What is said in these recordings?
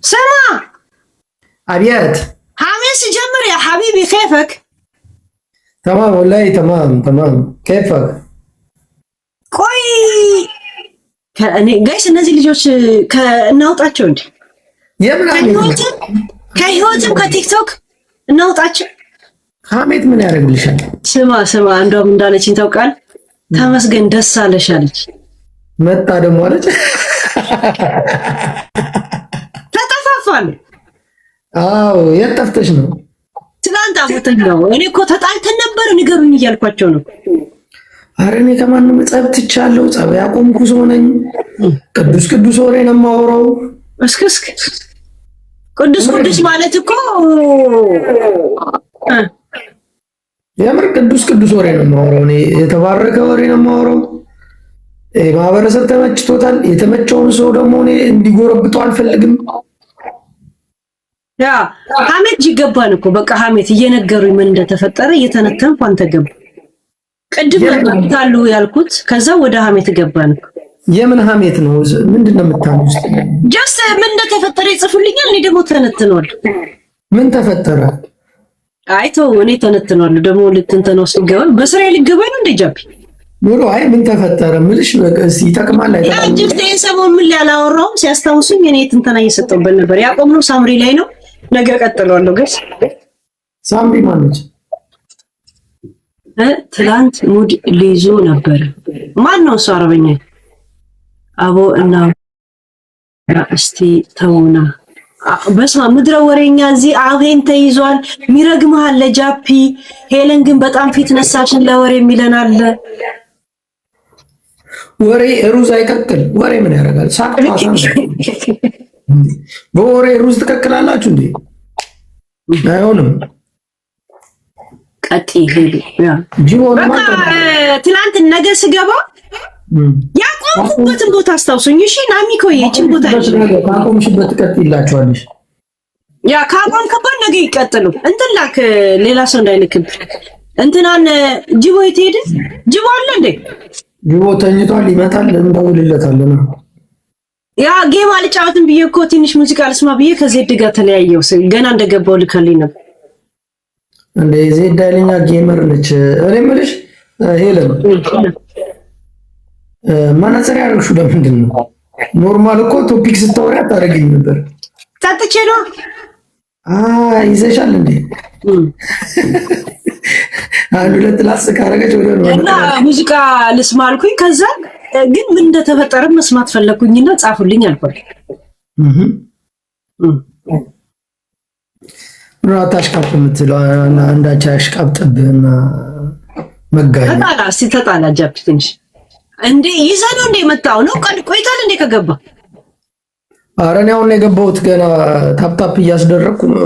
سما أبيات حامس جمر يا حبيبي كيفك؟ تمام والله تمام كيفك؟ كوي جايس الناس اللي جوش كناوطاቸው እንዴ የምን ከህይወትም ከቲክ ቶክ እናውጣቸው። ሀሜት ምን ያደርግልሻል? ስማ እንደውም እንዳለችኝ ታውቃል። ተመስገን ደስ አለሽ አለች። መጣ ደግሞ አለች። ተጠፋፋን። አዎ የት ጠፍተሽ ነው? ትናንት አቦተኝ ነው። እኔ እኮ ተጣልተን ነበር ንገሩኝ እያልኳቸው ነው። ኧረ እኔ ከማንም ጸብ ትቻለሁ። ጸብ ያቆምኩ ሰው ነኝ። ቅዱስ ወሬ ነው የማወራው። እስክስክ ቅዱስ ማለት እኮ የምር ቅዱስ ወሬ ነው የማወራው። እኔ የተባረከ ወሬ ነው የማወራው። ማህበረሰብ ተመችቶታል። የተመቸውን ሰው ደግሞ እኔ እንዲጎረብጠው አልፈልግም። ያ ሀሜት ይገባን እኮ በቃ ሀሜት እየነገሩኝ ምን እንደተፈጠረ እየተነተንኩ አንተ ገባ ቅድም ለምታሉ ያልኩት ከዛ ወደ ሀሜት ገባን። የምን ሀሜት ነው? ምንድነው የምታሉት? ጀስት ምን እንደተፈጠረ ይጽፉልኛል። እኔ ደግሞ ተነትነዋል። ምን ተፈጠረ? አይቶ እኔ ተነትነዋል። ደግሞ ልትንተነው ሲገባ በስራዬ ሊገባ ነው እንደ ጃፒ ኑሮ አይ ምን ተፈጠረ ምልሽ በቀስ ይጠቅማል አይደለም። ያ ጅፍቴ ሰሞን ምን ያላወራው ሲያስታውሱኝ እኔ ትንተና እየሰጠሁበት ነበር። ያቆምነው ሳምሪ ላይ ነው። ነገ ቀጥለዋለሁ። ጋይስ ሳምሪ ማነች? ትላንት ሙድ ሊይዙ ነበር። ማን ነው እሱ? አረበኛ አቦ እና እስቲ ተውና በስማ ምድረ ወሬኛ እዚህ አብሬን ተይዟል። ሚረግምሃል ለጃፒ ሄለን ግን በጣም ፊት ነሳሽን ለወሬ የሚለን አለ። ወሬ ሩዝ አይቀቅል። ወሬ ምን ያደርጋል? ሳቅቷ በወሬ ሩዝ ትቀቅላላችሁ እንዴ? አይሆንም። ቀጥ ይሄድ ያ ትላንት ነገ ስገባ ያቆምኩበትን ቦታ አስታውሱኝ። እሺ ናሚኮ የችን ቦታ ካቆምሽበት ቀጥይላችኋለሽ። ያ ካቆምክበት ነገ ይቀጥሉ። እንትን ላክ ሌላ ሰው እንዳይልክብ። እንትናን ጅቦ የት ሄደ? ጅቦ አለ እንዴ? ጅቦ ተኝቷል። ይመጣል እንደውልለታለን። ያ ጌም አልጫወትም ብዬ እኮ ትንሽ ሙዚቃ ልስማ ብዬ ከዜድ ጋር ተለያየው። ገና እንደገባው ልከልኝ ነበር። እንዴ ዜድ አይለኛ ጌመር ነች። እኔ የምልሽ ሄለን መነጽር ያደረግሽው ለምንድን ነው? ኖርማል እኮ ቶፒክ ስታወሪ አታደርጊም ነበር። ታጥቼ ነው። ይዘሻል እንዴ? አንድ ሁለት ላስ ካረገች ወደ ነው እና ሙዚቃ ልስማ አልኩኝ። ከዛ ግን ምን እንደተፈጠረ መስማት ፈለኩኝና ጻፉልኝ አልኩኝ። ራታሽ ካፕ የምትለው አንዳች አሽቃብጥብህና መጋኛ ተጣላ ጃፒ ትንሽ እንዴ ይዘህ ነው እንደ መጣው ነው ቆይቷል እንደ ከገባ። ኧረ እኔ አሁን የገባሁት ገና ታፕታፕ እያስደረግኩ ነው።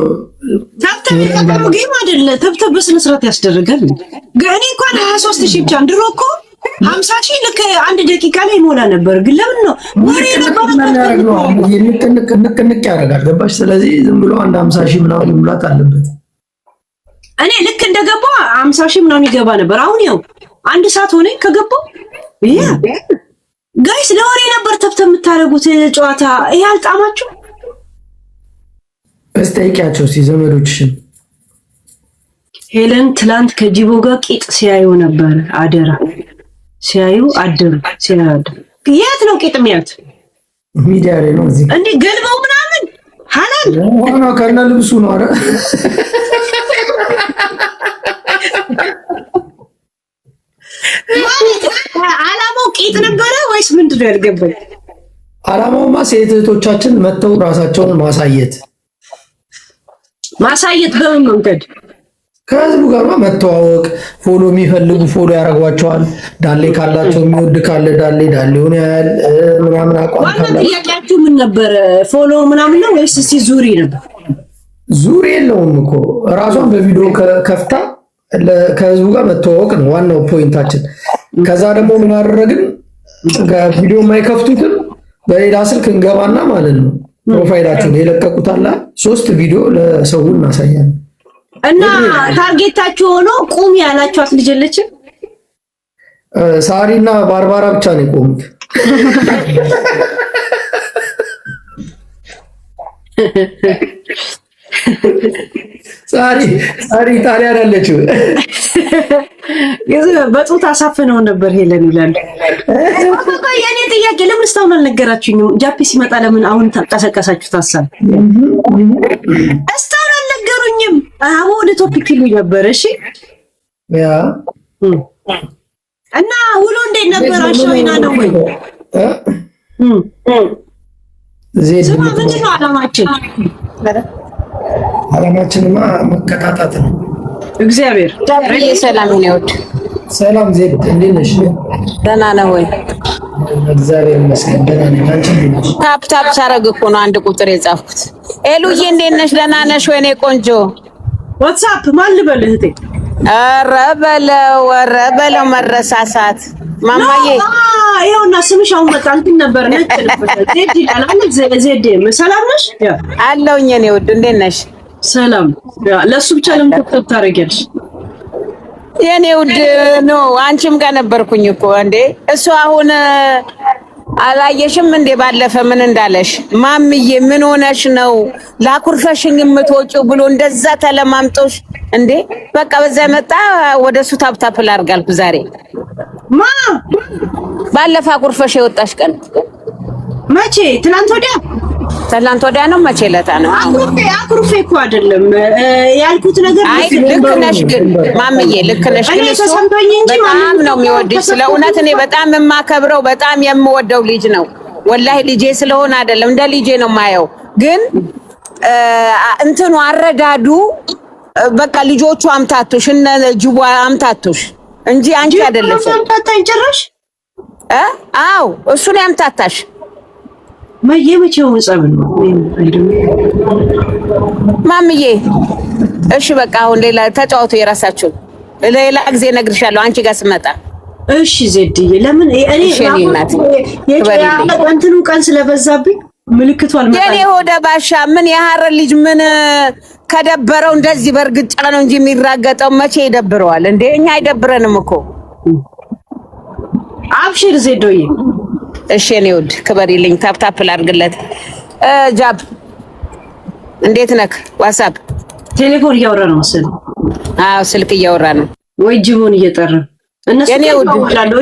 ታፕታፕ ጌም አይደለ ታፕታፕ በስነ ስርዓት ያስደርጋል። እኔ እንኳን 23000 ብቻ ድሮ እኮ 50000 ልክ አንድ ደቂቃ ላይ ሞላ ነበር። ግን ለምን ነው ወሬ ነበር ነው ንቅ ያደርጋል። ገባሽ? ስለዚህ ዝም ብሎ አንድ 50000 ምናምን ሙላት አለበት። እኔ ልክ እንደገባ 50000 ምናምን ይገባ ነበር። አሁን ያው አንድ ሰዓት ሆነ ከገባው። ያ ጋይስ ለወሬ ነበር ተብተብ የምታረጉት ጨዋታ። ይሄ አልጣማችሁ? እስጠይቂያቸው ዘመዶችሽን። ሄለን ትላንት ከጂቦ ጋር ቂጥ ሲያዩ ነበር። አደራ ሲያዩ አደሩ። የት ነው ቂጥ የሚያዩት? ሚዲያ ላይ ነው። እዚህ እንዴ ገልበው ምናምን ሐላል ሆኖ ከነ ልብሱ ነው። አረ አላማው ቂጥ ነበረ ወይስ ምንድነው ያልገባኝ? አላማውማ ሴት እህቶቻችን መተው ራሳቸውን ማሳየት በምን መንገድ? ከህዝቡ ጋር መተዋወቅ። ፎሎ የሚፈልጉ ፎሎ ያደርጓቸዋል። ዳሌ ካላቸው የሚወድ ካለ ዳሌውን ያያል ምናምን። አቋም ካላቸው ጥያቄያችሁ ምን ነበር? ፎሎ ምናምን ነው ወይስ እስቲ ዙሪ ነበር? ዙሪ የለውም እኮ ራሷን በቪዲዮ ከፍታ ከህዝቡ ጋር መተዋወቅ ነው ዋናው ፖይንታችን። ከዛ ደግሞ ምን አደረግን? ቪዲዮ የማይከፍቱትን በሌላ ስልክ እንገባና ማለት ነው ፕሮፋይላቸውን የለቀቁታላ 3 ቪዲዮ ለሰው እናሳያለን። እና ታርጌታችሁ ሆኖ ቁም ያላችኋት ልጅ የለችም? ሳሪና ባርባራ ብቻ ነው የቆሙት። ሳሪ ጣሊያን አለችው በጡት አሳፍነው ነበር ሄለን ይላል። የኔ ጥያቄ ለምን እስካሁን አልነገራችሁኝም? ጃፒ ሲመጣ ለምን አሁን ተቀሰቀሳችሁት? ሀሳብ እስካሁን አልነገሩኝም። አቦ ወደ ቶፒክ ይሉኝ ነበር። እሺ ያ እና ውሎ እንዴት ነበር? አሻዊና ነው ወይ ስማ፣ ምንድን ነው ዓላማችን? ዓላማችንማ መከታታት ነው። እግዚአብሔር ሰላም ነው። ሰላም ዜድ፣ እንዴት ነሽ? ደህና ነህ ወይ? እግዚአብሔር ይመስገን ደህና ነኝ። አንቺ እንዴት ነሽ? ታፕ ሳረግ እኮ ነው አንድ ቁጥር የጻፍኩት። ኤሉዬ እንዴት ነሽ? ደህና ነሽ ወይ? እኔ ቆንጆ ዋትስአፕ ማን ልበል እህቴ? ኧረ በለው መረሳሳት ማማዬ ይኸውና ስምሽ አሁን መጣ። እንትን ነበር ነጭ ነበር ዜድ ይላል አለ ዜድ። ሰላም ነሽ? አለሁኝ እኔ ውድ፣ እንዴት ነሽ? ሰላም። ለሱ ብቻ ለምን ተከታተል ታረጋለሽ? የኔ ውድ ኖ አንቺም ጋር ነበርኩኝ እኮ እንዴ። እሱ አሁን አላየሽም እንዴ ባለፈ ምን እንዳለሽ? ማምዬ ምን ሆነሽ ነው ላኩርፈሽኝ የምትወጪው ብሎ እንደዛ ተለማምጦሽ እንዴ። በቃ በዛ መጣ ወደሱ ታፕታፕ ላርጋልኩ ዛሬ ማ ባለፈ አኩርፈሽ የወጣሽ ቀን መቼ? ትናንት ወዲያ ነው። መቼ ለታ ነው? አኩርፌ እኮ አይደለም ያልኩት ነገር። አይ ልክ ነሽ፣ ግን ማምዬ ልክ ነሽ። ግን በጣም ነው የሚወድሽ። ስለ እውነት እኔ በጣም የማከብረው በጣም የምወደው ልጅ ነው። ወላሂ ልጄ ስለሆነ አይደለም እንደ ልጄ ነው የማየው። ግን እንትኑ አረዳዱ በቃ ልጆቹ አምታቱሽ እነ ጅቧ አምታቱሽ እንጂ አንቺ አይደለሽ። አምታታኝ ጭራሽ። አዎ እሱ ነው ያምታታሽ። መቼው ጸብ ነው ማምዬ። እሺ በቃ አሁን ሌላ ተጫወቱ የራሳችሁ። ሌላ ጊዜ እነግርሻለሁ አንቺ ጋር ስመጣ። እሺ ዜድዬ፣ ለምን እኔ እንትኑ ቀን ስለበዛብኝ ምልክቱ አልመጣም። የኔ ሆደ ባሻ ምን የሐረር ልጅ ምን ከደበረው እንደዚህ በርግጫ ነው እንጂ የሚራገጠው መቼ ይደብረዋል እንዴ? እኛ አይደብረንም እኮ። አብሽር ዜዶዬ። እሺ እኔ ውድ ክበሪልኝ። ታፕታፕ ላድርግለት። ጃብ እንዴት ነክ? ዋትስአፕ ቴሌፎን እያወራ ነው መሰለኝ። አዎ ስልክ እያወራ ነው ወይ ጅቦን እየጠራ እነሱ የኔ ውድ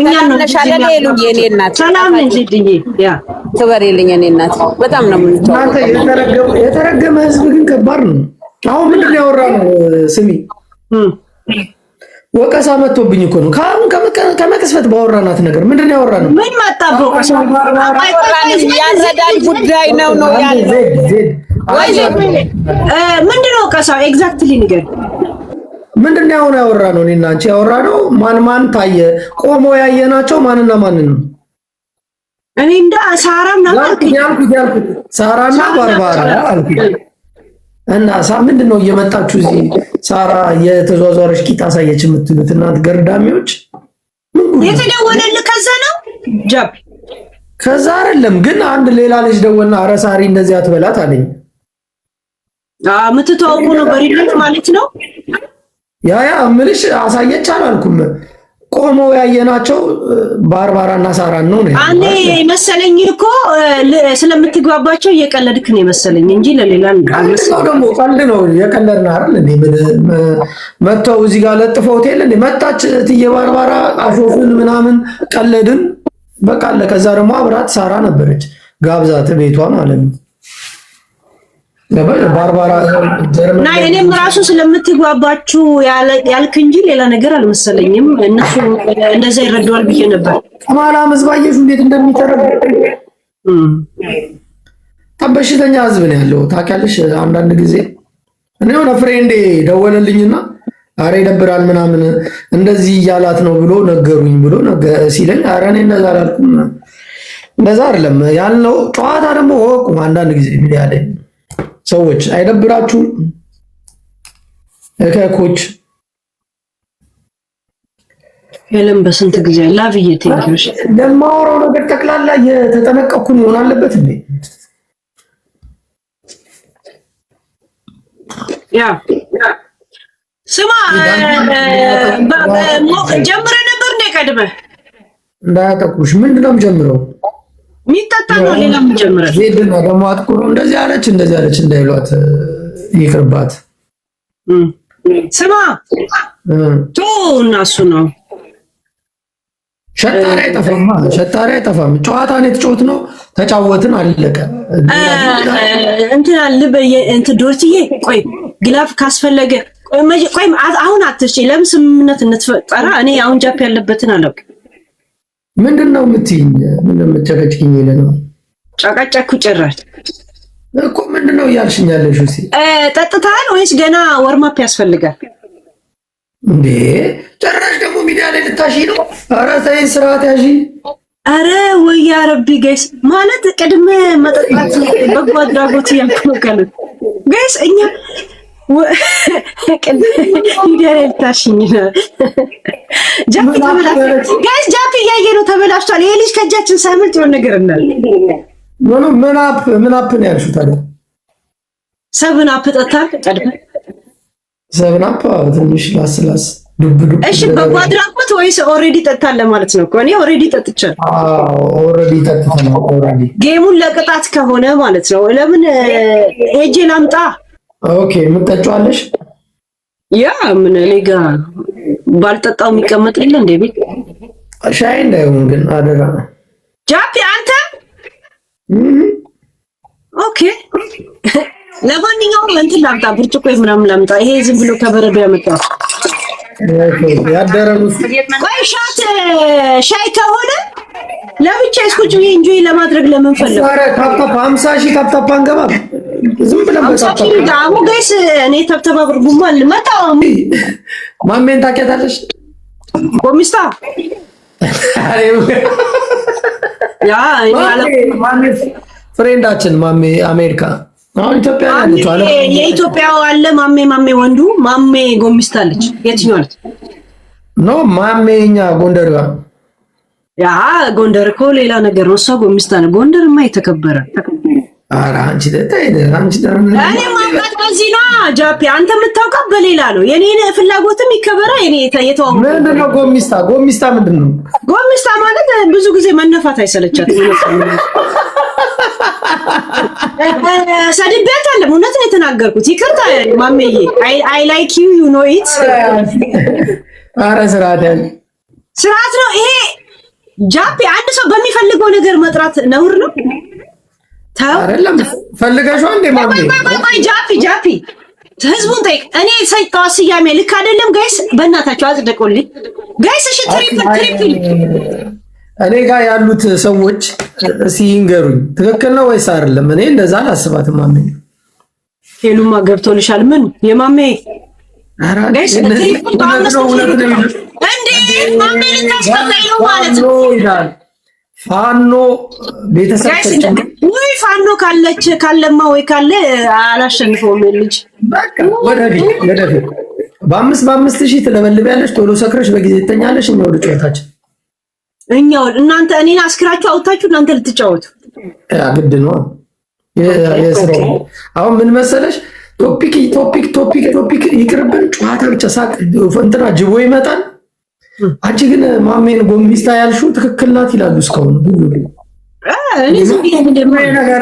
እኛ ነው ነሻለ ሌሉ የኔ እናት ሰላም ነኝ ዜድዬ። ያ ክበሪልኝ የኔ እናት። በጣም ነው እናንተ የተረገመ ህዝብ ግን ከባድ ነው። አሁን ምንድን ነው ያወራነው? ስሚ ወቀሳ መጥቶብኝ እኮ ነው። ከመቅስፈት ባወራናት ነገር ምንድን ነው ያወራነው? ምን መጣ? ወቀሳ ያረዳል ጉዳይ ነው ያለው። ምንድን ነው ወቀሳው? ኤግዛክትሊ ንገር። ምንድን ነው አሁን ያወራነው? እኔና አንቺ ያወራነው ማን ታየ? ቆሞ ያየናቸው ማንና ማንን ነው? እኔ እንደ ሳራም ነው ያልኩት ሳራና ባርባራ አልኩት። እና ምንድን ነው እየመጣችሁ እዚህ ሳራ የተዟዟረች ቂጥ አሳየች የምትሉት እናንተ ገርዳሚዎች? የተደወለልህ ከዛ ነው ጃፕ? ከዛ አይደለም ግን አንድ ሌላ ልጅ ደወልና ኧረ ሳሪ እንደዚህ አትበላት አለኝ። የምትተዋወቁ ነው በሪሌት ማለት ነው? ያ እምልሽ አሳየች አላልኩም። ቆመው ያየናቸው ባርባራና ሳራን ነው። እኔ መሰለኝ እኮ ስለምትግባባቸው እየቀለድክ ነው መሰለኝ እንጂ ለሌላ አልመሰለኝም። ደግሞ ቀልድ ነው የቀለድን አይደል እንዴ? መተው እዚህ ጋር ለጥፈው ሆቴል እንዴ መጣች እትዬ ባርባራ አሾፍን ምናምን ቀለድን በቃ አለ። ከዛ ደግሞ አብራት ሳራ ነበረች ጋብዛት ቤቷ ማለት ነው። ባርባራ ጀርመን ናይ እኔም ራሱ ስለምትግባባችሁ ያልክ እንጂ ሌላ ነገር አልመሰለኝም። እነሱ እንደዛ ይረዳዋል ብዬ ነበር። ከማላ መዝባየሽ እንዴት እንደሚተረብ በሽተኛ ህዝብ ነው ያለው ታውቂያለሽ። አንዳንድ ጊዜ እኔ የሆነ ፍሬንዴ ደወለልኝና አረ ይደብራል ምናምን እንደዚህ እያላት ነው ብሎ ነገሩኝ ብሎ ሲለኝ አረ እኔ እንደዛ አላልኩም። እንደዛ አይደለም ያልነው። ጨዋታ ደግሞ ወቁ አንዳንድ ጊዜ ሚዲያ ላይ ሰዎች አይደብራችሁም? እከኮች ሄለን በስንት ጊዜ ላቪዬ ቴንኪውሽ። ለማወራው ነገር ጠቅላላ እየተጠነቀቅኩ መሆን አለበት እንዴ? ያ ስማ ጀምረ ነበር እንደ ቀድመህ እንዳያጠቁሽ ምንድነው ጀምረው የሚጠጣ ነው ሌላም ጀምረን ዜድ ነው ደግሞ አጥቁሮ እንደዚህ አለች እንዳይሏት ይቅርባት። ስማ ቶ እናሱ ነው ሸጣሪ አይጠፋም። ጨዋታ ነው የተጫወት ነው ተጫወትን አለቀ። እንትን ዶርትዬ ቆይ ግላፍ ካስፈለገ ቆይ አሁን አትርጪ። ለምን ስምምነት እንተፈጠራ? እኔ አሁን ጃፕ ያለበትን አላውቅም። ምንድነው የምትይኝ? ምንድነው የምትጨቀጭኝ? ነው ጨቀጨኩ ጭራሽ እኮ ምንድነው እያልሽኝ ያለሽው? ጠጥታል ወይስ ገና ወርማፕ ያስፈልጋል እንዴ? ጭራሽ ደግሞ ሚዲያ ላይ ልታሺ ነው? ኧረ ተይ ስርዓት ያዢ። ኧረ ወይ ያ ረቢ ጋይስ ማለት ቅድመ መጠጣት በጎ አድራጎት ያልከለ ጋይስ እኛ ሚዲያ ላይ ልታሺኝ ነው። ጃፒ ተበላሽቷል ጋይስ፣ ጃፒ እያየ ነው ተበላሽቷል። ይሄ ልጅ ከእጃችን ሳምንት የሆነ ነገር እናል ምን አፕ ነው ያልሽው ታዲያ? ሰብን አፕ ጠጣል ቀድመ ሰብን አፕ ትንሽ ላስላስ ዱብ። እሺ በጎ አድራጎት ወይስ ኦሬዲ ጠጣለ ማለት ነው? እኔ ኦሬዲ ጠጥቻለሁ። ኦሬዲ ጠጥተናል። ኦሬዲ ጌሙን ለቅጣት ከሆነ ማለት ነው። ለምን ሄጄ ላምጣ? ኦኬ ምን ጠጫዋለሽ? ያ ምን እኔ ጋር ባልጠጣው የሚቀመጥ የለ እንደ ቤት ሻይ እንዳይሆን ግን አደራ ጃፒ አንተ። ኦኬ ለማንኛውም እንትን ላምጣ፣ ብርጭቆ ምናምን ላምጣ። ይሄ ዝም ብሎ ከበረዶ ያመጣው ያደረሉት ቆይ ሻይ ከሆነ ለብቻ እስኩጭ ኢንጆይ ለማድረግ ለምን ፈለግ? ኧረ ታፕታፕ 50,000 ታፕታፕ አንገባ ዝም ብለን በታፕታፕ ዳሙ ጋይስ እኔ ተብተባ ብርጉማ ልመጣው ማሜን ታውቂያታለሽ? ጎሚስታ ያ ማሜ ፍሬንዳችን ማሜ አሜሪካ አሁን ኢትዮጵያ ያለችው አለ የኢትዮጵያው አለ ማሜ ወንዱ ማሜ ጎሚስታ አለች። የትኛው አለች? ኖ ማሜኛ ጎንደር ጋር ያ ጎንደር እኮ ሌላ ነገር ነው። እሷ ጎሚስታ ነው። ጎንደርማ የተከበረ ኧረ አንቺ እኔ ማማት በዚህ ነው ጃፒ። አንተ የምታውቀው በሌላ ነው። የኔን ፍላጎትም ይከበራ። የኔ የተዋው ምንድነው ጎሚስታ ምንድነው? ጎሚስታ ማለት ብዙ ጊዜ መነፋት አይሰለቻትም። ሰድቤት አለ እውነት ነው የተናገርኩት። ይቅርታ ማሜዬ አይ ላይክ ዩ ኖ ኢት። ኧረ ስርዓት ነው ይሄ ጃፒ። አንድ ሰው በሚፈልገው ነገር መጥራት ነውር ነው። አይደለም ፈልገሽው እንደ ማሜ ቆይ ጃፒ ህዝቡን ጠይቅ። እኔ ሰይጣው ስያሜ ልክ አይደለም ጋይስ፣ በእናታችሁ አጽድቁልኝ ጋይስ። እሺ ትሪፕል እኔ ጋር ያሉት ሰዎች ሲንገሩኝ ትክክል ነው ወይስ አይደለም? እኔ እንደዛ አላስባትም። ማሜ ሄሉማ ገብቶልሻል? ምን የማሜ ጋይስ ትሪፕል ማሜ ልታስቀጣይ ነው ማለት ነው ይላል። ፋኖ ቤተሰብ ወይ ፋኖ ካለማ ወይ ካለ አላሸንፈውም ልጅ በቃ ወደፊት በአምስት ሺህ ትለበልቢያለሽ። ቶሎ ሰክረሽ በጊዜ ትተኛለሽ። እኛ ወደ ጨዋታችን እናንተ እኔን አስክራችሁ አውጣችሁ እናንተ ልትጫወቱ ያ ግድ ነው። የስራው አሁን ምን መሰለሽ ቶፒክ ይቅርብን፣ ጨዋታ ብቻ ሳቅ እንትና ጅቦ ይመጣል። አንቺ ግን ማሜን ጎሚስታ ያልሽው ትክክል ናት ይላሉ እስካሁን እኔ ዝም ብዬ እንደምን ነገር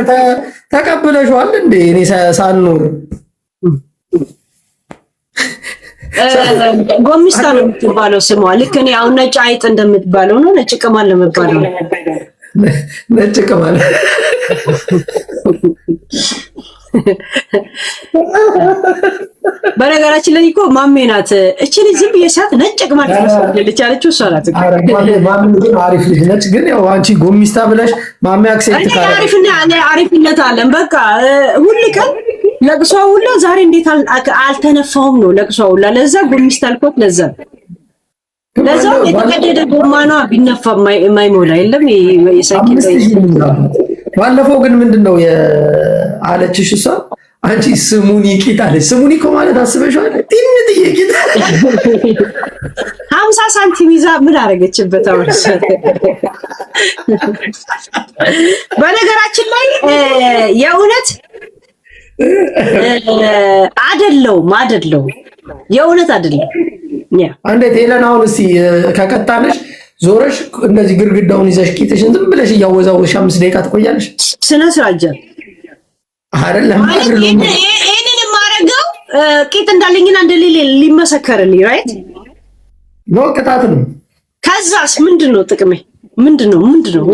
ተቀብለሽዋል እንዴ? እኔ ሳልኖር ጎሚስታ ነው የምትባለው ስሟ። ልክ እኔ አሁን ነጭ አይጥ እንደምትባለው ነው። ነጭ ቅማል ለመባለው ነጭ ቅማል በነገራችን ላይ እኮ ማሜ ናት እቺ ልጅ ዝም ብዬ ሳት ነጭ ቅማል ትመስላለች ያለችው እሷ ናት። ማሜ ግን አሪፍ ልጅ ነች። ግን ያው አንቺ ጎሚስታ ብለሽ ማሜ አክሴፕት ካለ አሪፍነት አለን። በቃ ሁሉ ቀን ለቅሷ ሁላ ዛሬ እንዴት አልተነፋውም ነው ለቅሷ ሁላ። ለዛ ጎሚስታ አልኳት። ለዛ የተቀደደ ጎማኗ ቢነፋ የማይሞላ የለም። የሳይክል ባለፈው ግን ምንድነው አለችሽ እሷ አንቺ ስሙኒ ቂጥ አለች። ስሙኒ እኮ ማለት አስበሽዋል? ጥንጥዬ ቂጥ 50 ሳንቲም ይዛ ምን አደረገችበት? አወርሰ በነገራችን ላይ የእውነት አይደለውም የእውነት አይደለም። እንዴት ሄለን አሁን እስኪ ከቀጣነሽ ዞረሽ እንደዚህ ግርግዳውን ይዘሽ ቂጥሽን ዝም ብለሽ እያወዛወሽ 5 ደቂቃ ትቆያለሽ። ስነ ስርዓት አይደለም ይሄንን የማደርገው ቂጥ እንዳለኝና እንደሌለ ሊመሰከርልኝ ራይት ነው። ቅጣት ነው። ከዛስ ምንድነው ጥቅሜ? ምንድነው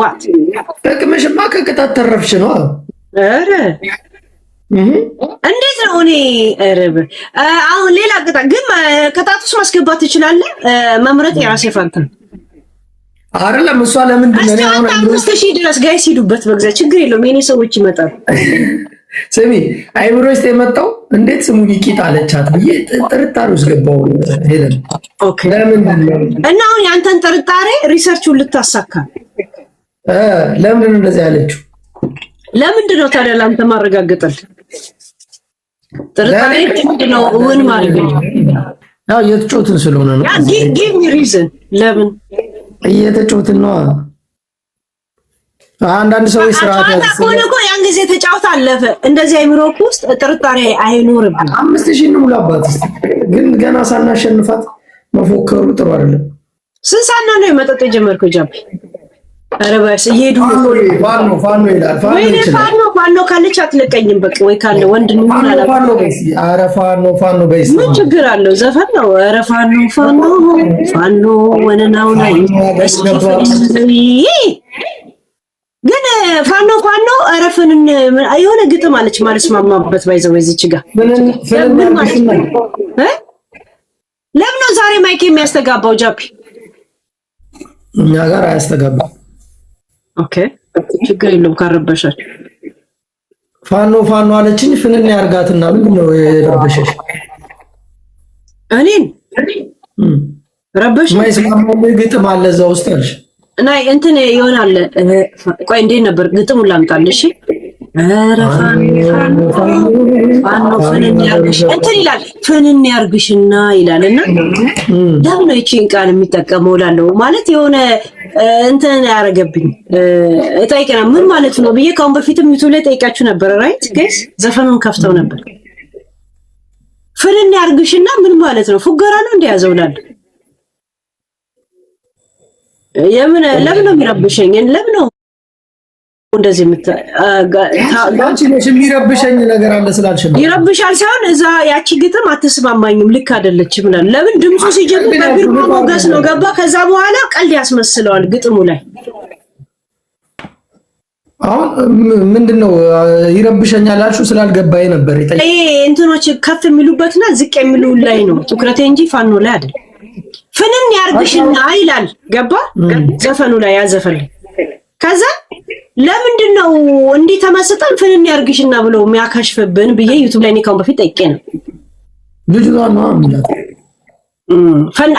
ዋት ጥቅምሽማ ከቅጣት ተረፍሽ ነው። ኧረ እንዴት ነው እኔ ረብ አሁን ሌላ ቅጣት ግን ቅጣት ውስጥ ማስገባት ትችላለህ። መምረጥ የራሴ ፋንታ አይደለም። እሷ ለምንድን ነው አሁን 5000 ድረስ ጋይስ ሂዱበት በግዛ ችግር የለውም። የኔ ሰዎች ይመጣሉ። ስሚ አይብሮ ውስጥ የመጣው እንዴት ስሙን ቂጥ አለቻት ብዬ ጥርጣሬ ውስጥ ገባው። ሄለን ኦኬ እና አሁን ያንተን ጥርጣሬ ሪሰርቹን ልታሳካ ለምን እንደዚህ ያለችው? ለምንድን ነው ታዲያ ላንተ ማረጋገጠል? ጥርጣሬ ምንድነው? ውን ማለት ነው ያው እየተጮትን ስለሆነ ነው። ያ ጊቭ ሚ ሪዝን ለምን እየተጮትን ነው? አንዳንድ ሰዎች ስርዓት ያዘ እኮ ያን ጊዜ ተጫውታ አለፈ። እንደዚህ አይምሮክ ውስጥ ጥርጣሬ አይኖርብም። 5000 ነው ሙላባት። ግን ገና ሳናሸንፋት መፎከሩ ጥሩ አይደለም። ስንት ሰዓት ነው የመጠጥ የጀመርከው? ጃምፕ ኧረ በስ እየሄዱ ፋኖ ይላል። ፋኖ ካለች አትለቀኝም። በቃ ወይ ካለ ወንድ ነው ይላል። ኧረ ፋኖ በይስ ምን ችግር አለው? ዘፈን ነው። ኧረ ፋኖ ወነናው ላይ ግን ፋኖ አረፍንን የሆነ ግጥም አለች ማለት ማማበት ባይዘው እዚች ጋር ለምን ነው ዛሬ ማይክ የሚያስተጋባው? ጃፒ እኛ ጋር አያስተጋባም። ኦኬ ችግር የለውም ካረበሻችሁ። ፋኖ አለችኝ ፍንን ያርጋትና ምንድን ነው የረበሸሽ? እኔን ረበሽ ማይስማማው ግጥም አለ እዛ ውስጥ አልሽ እና እንትን ይሆናል። ቆይ እንዴት ነበር ግጥሙን ላምጣልሽ? ኧረ ፋኖ ፍንን ያርግሽ እንትን ይላል። ፍንን ያርግሽና ይላልና ለምን ነው ይቺን ቃል የሚጠቀመው ላለው ማለት የሆነ እንትን ያረገብኝ እጠይቅና ምን ማለት ነው ብዬ ካሁን በፊትም ዩቲዩብ ላይ ጠይቃችሁ ነበር። ራይት ጋይስ ዘፈኑን ከፍተው ነበር። ፍንን ያርግሽና ምን ማለት ነው? ፉገራ ነው እንደያዘው ላል ለምን ነው የሚረብሸኝ? ለምን ነው እንደዚህ የሚረብሸኝ ነገር አለ ስላልሽ ነው። ይረብሻል ሳይሆን እዛ ያቺ ግጥም አትስማማኝም፣ ልክ አይደለችም። ለምን ድምፁ ሲጀምር በግርማ ሞገስ ነው ገባ። ከዛ በኋላ ቀልድ ያስመስለዋል ግጥሙ ላይ። አሁን ምንድነው ይረብሸኛል አልሽው ስላልገባኝ ነበር። ይሄ እንትኖች ከፍ የሚሉበትና ዝቅ የሚሉ ላይ ነው ትኩረቴ እንጂ ፋኖ ላይ አይደል። ፍንን ያርግሽና ይላል ገባ ዘፈኑ ላይ ያዘፈል። ከዛ ለምንድን ነው እንዲህ ተመስጠን ፍንን ያርግሽና ብሎ የሚያካሽፍብን ብዬ ዩቲዩብ ላይ ካሁን በፊት ጠይቄ ነው። ልጅ ነው ማለት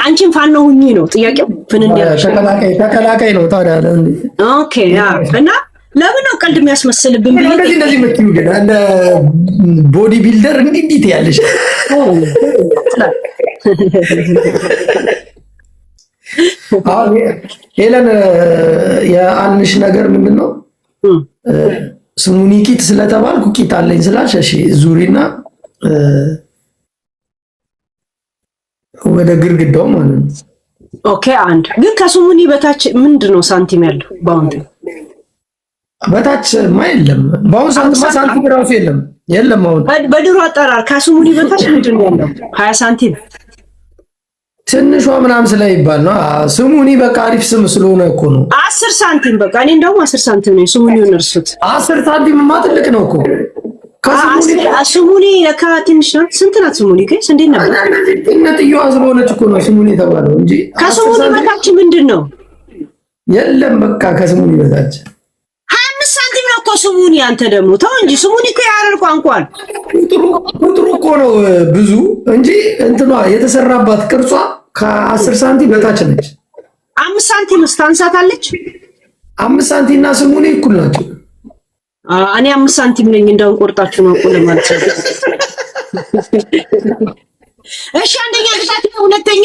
አንቺን ፋኖ ሁኚ ነው ጥያቄው። ፍንን ያርግሽ ተከላካይ ነው ታዲያ። ኦኬ ያ እና ለምን ነው ቀልድ የሚያስመስልብን ብዬ እንደዚህ መጥዩ ግን እንደ ቦዲ ቢልደር እንዴት ያለሽ ሄለን የአንሽ ነገር ምንድነው? ስሙኒ ቂጥ ስለተባልኩ ቂጥ አለኝ ስላልሽ እሺ ዙሪና ወደ ግርግዳው ማለት ነው። ኦኬ አንድ ግን ከስሙኒ በታች ምንድነው ሳንቲም ያለው? ባውንድ በታች የለም። በአሁን ሳንቲም ራሱ የለም። አሁን በድሮ አጠራር ከስሙኒ በታች ምንድነው ያለው? 20 ሳንቲም ትንሿ ምናምን ስለይባል ነው ስሙኒ። በቃ አሪፍ ስም ስለሆነ እኮ ነው። 10 ሳንቲም በቃ እኔ እንደውም 10 ሳንቲም ነው ስሙኒውን እርሱት። 10 ሳንቲም ትልቅ ነው እኮ ስሙኒ ለካ ትንሽ ናት። ስንት ናት ስሙኒ? ከስ እንዴት ነበር? ጥነጥየዋ ስለሆነች እኮ ነው ስሙኒ የተባለው እንጂ ከስሙኒ በታች ምንድን ነው? የለም በቃ ከስሙኒ በታች 25 ሳንቲም ነው እኮ ስሙኒ። አንተ ደግሞ ተው እንጂ ስሙኒ እኮ የሐረር ቋንቋ ነው። ቁጥሩ እኮ ነው ብዙ እንጂ እንትኗ የተሰራባት ቅርጿ ከ10 ሳንቲም በታች ነች። 5 ሳንቲም ታንሳታለች። 5 ሳንቲም እና ስሙኒ እኩል ናቸው። እኔ 5 ሳንቲም ነኝ። እንደውን ቆርጣችሁ ነው እኮ ለማለት ነው። እሺ አንደኛ ግዛት ነው። ሁለተኛ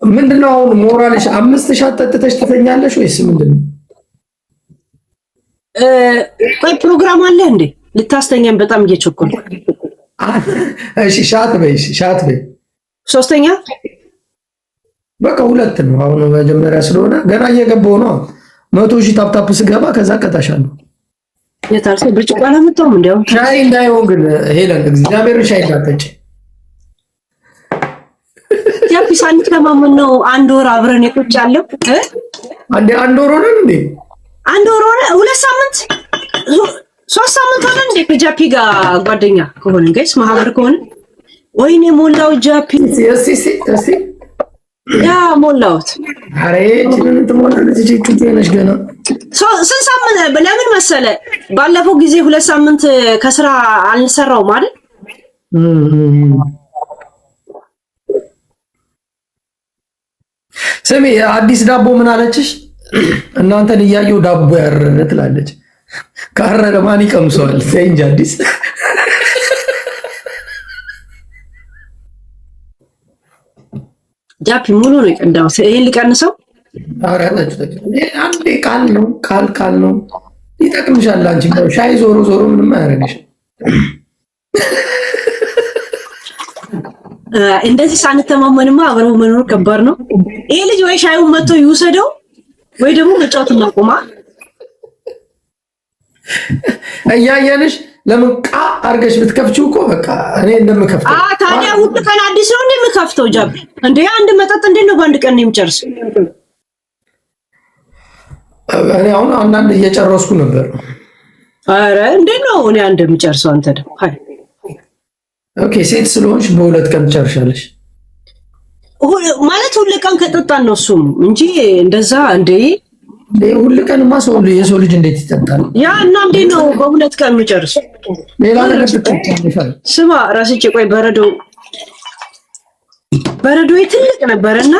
ምንድነው? አሁን ሞራልሽ 5 ሻት ጠጥተሽ ትተኛለሽ ወይስ ምንድነው? ቆይ ፕሮግራም አለ እንዴ? ልታስተኛም በጣም እየቸኮልኩ። እሺ ሻት በይ። ሶስተኛ በቃ ሁለት ነው። አሁን መጀመሪያ ስለሆነ ገና እየገባው ነው። 100,000 ታፕታፕ ስገባ ከዛ ቀጣሻለሁ። የታርሰ ብርጭቆ አላመጣሁም። እንዲያው ሻይ እንዳይሆን ግን ሄለን እግዚአብሔር ሻይ እንዳትጠጪ። ጃፒ ሳንተማመን ነው አንድ ወር አብረን የቁጭ ያለው አንድ ወር ሆነን እንዴ? አንድ ወር ሆነ 2 ሳምንት 3 ሳምንት ሆነ እንዴ? ከጃፒ ጋር ጓደኛ ከሆነ ጋይስ ማህበር ከሆነ ወይኔ ሞላው ጃፒ እሺ ያ ሞላውት አሬ ምን ትሞላለች እቺ ነሽ ገና ስንት ሳምንት ለምን መሰለ ባለፈው ጊዜ 2 ሳምንት ከስራ አልሰራውም አይደል? ስሚ አዲስ ዳቦ ምን አለችሽ? እናንተን እያየው ዳቦ ያረረ ትላለች። ካረረ ማን ይቀምሰዋል? እንጂ አዲስ ጃፒ ሙሉ ነው የቀዳው። ይሄን ሊቀንሰው አራታችሁ አንዴ ቃል ነው ይጠቅምሻል። አንቺ ሻይ ዞሮ ምንም አያረግሽ። እንደዚህ ሳንተማመንማ አብረው መኖር ከባድ ነው። ይሄ ልጅ ወይ ሻዩን መጥቶ ይውሰደው ወይ ደግሞ መጫወቱን አቁማ። እያየንሽ ለምን አርገሽ ብትከፍቺው እኮ በቃ እኔ እንደምከፍተው ታዲያ ሁሉ ቀን አዲስ ነው እንደምከፍተው ጃፒ እንዴ? አንድ መጠጥ እንዴት ነው በአንድ ቀን የምጨርሰው? እኔ አሁን አንዳንድ እየጨረስኩ ነበር። አረ እንዴት ነው እኔ አንድ የምጨርሰው? አንተ ደግሞ አይ ኦኬ ሴት ስለሆንሽ በሁለት ቀን ትጨርሻለሽ ማለት ሁሉ ቀን ከጠጣን ነው እሱም እንጂ እንደዛ እንዴ ሁሉ ቀንማ የሰው ልጅ እንዴት ይጠጣል? ያ እና እንዴት ነው በሁለት ቀን የምጨርሰው? ሌላ ነገር ትጠጣለሽ? ስማ ራስቼ ቆይ በረዶ ትልቅ ነበርና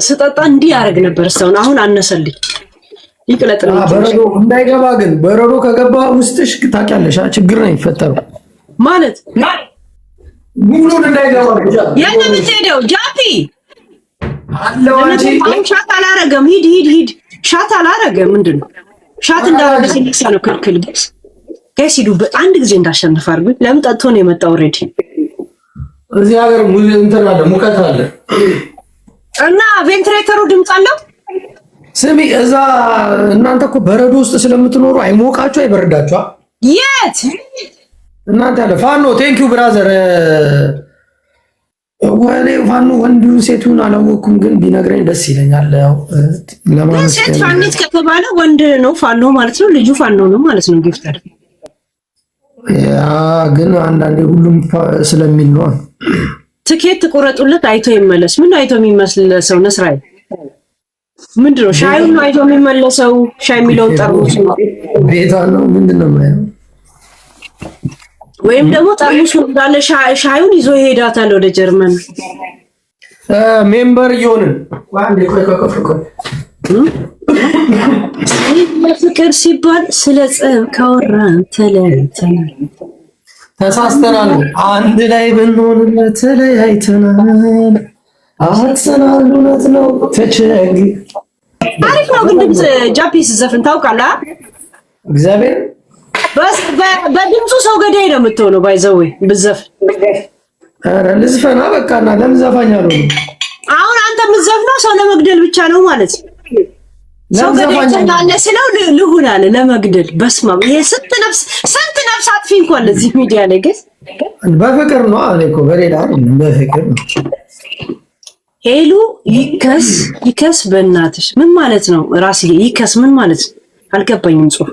ስጠጣ እንዲህ ያደርግ ነበር። እስካሁን አሁን አነሰልኝ። ይቅለጥልኝ። በረዶ እንዳይገባ ግን በረዶ ከገባ ውስጥሽ ታውቂያለሽ ችግር ነው የሚፈጠረው ማለት ሙሉን እንዳይገባ ያለ ምትሄደው ጃፒ አለው አንቺ ሻት አላረገም። ሂድ ሻት አላረገም። ምንድነው ሻት እንዳረገ ሲልሳ ነው ክልክል ጋይስ ሂዱበት። አንድ ጊዜ እንዳሸንፍ አድርጉ። ለምን ጠጥቶ ነው የመጣው? ኦሬዲ እዚህ ሀገር እንትን አለ ሙቀት አለ እና ቬንትሬተሩ ድምፅ አለው። ስሚ እዛ እናንተ እኮ በረዶ ውስጥ ስለምትኖሩ አይሞቃችሁ አይበርዳችሁ? የት እናንተ ያለ ፋኖ ቴንክ ዩ ብራዘር። ወኔ ፋኖ ወንዱ ሴቱን አላወኩም፣ ግን ቢነግረኝ ደስ ይለኛል። ያው ለማለት ሴት ፋኒት ከተባለ ወንድ ነው ፋኖ ማለት ነው። ልጁ ፋኖ ነው ማለት ነው። ጊፍተር ያ ግን አንዳንዴ ሁሉም ስለሚል ነው። ትኬት ቁረጡለት አይቶ ይመለስ። ምን አይቶ የሚመስለው ነስራይ ምንድነው? ሻዩን አይቶ የሚመለሰው ሻይ የሚለው ጠርሙስ ነው ቤታ ነው ምንድነው ማለት ወይም ደግሞ ጠርሙሱ እንዳለ ሻዩን ይዞ ይሄዳታል ወደ ጀርመን። ሜምበር ይሆንን ዋንዴ ቆይ ፍቅር ሲባል ስለ ጸብ ካወራን ተሳስተናል። አንድ ላይ ብንሆን ተለያይተናል። አጥተናል። እውነት ነው ተቸግ አሪፍ ነው ግን ድምፅ ጃፒስ ዘፈን ታውቃለህ? እግዚአብሔር በድምፁ ሰው ገዳይ ነው የምትሆነው። ባይዘው ብዘፍን ኧረ ልዝፈና በቃና ለምን ዘፋኛ ነው? አሁን አንተ የምትዘፍነው ሰው ለመግደል ብቻ ነው ማለት ነው። ሰው ገዳይ እንዳለ ስለው ልሁን አለ ለመግደል። በስማም ይሄ ስንት ነፍስ አጥፊ እንኳን ለዚህ ሚዲያ ላይ ገስ በፍቅር ነው አለ እኮ በሌላ አይደለም በፍቅር ነው። ሄሉ ይከስ በእናትሽ ምን ማለት ነው? ራስዬ ይከስ ምን ማለት ነው? አልገባኝም። ጽሁፍ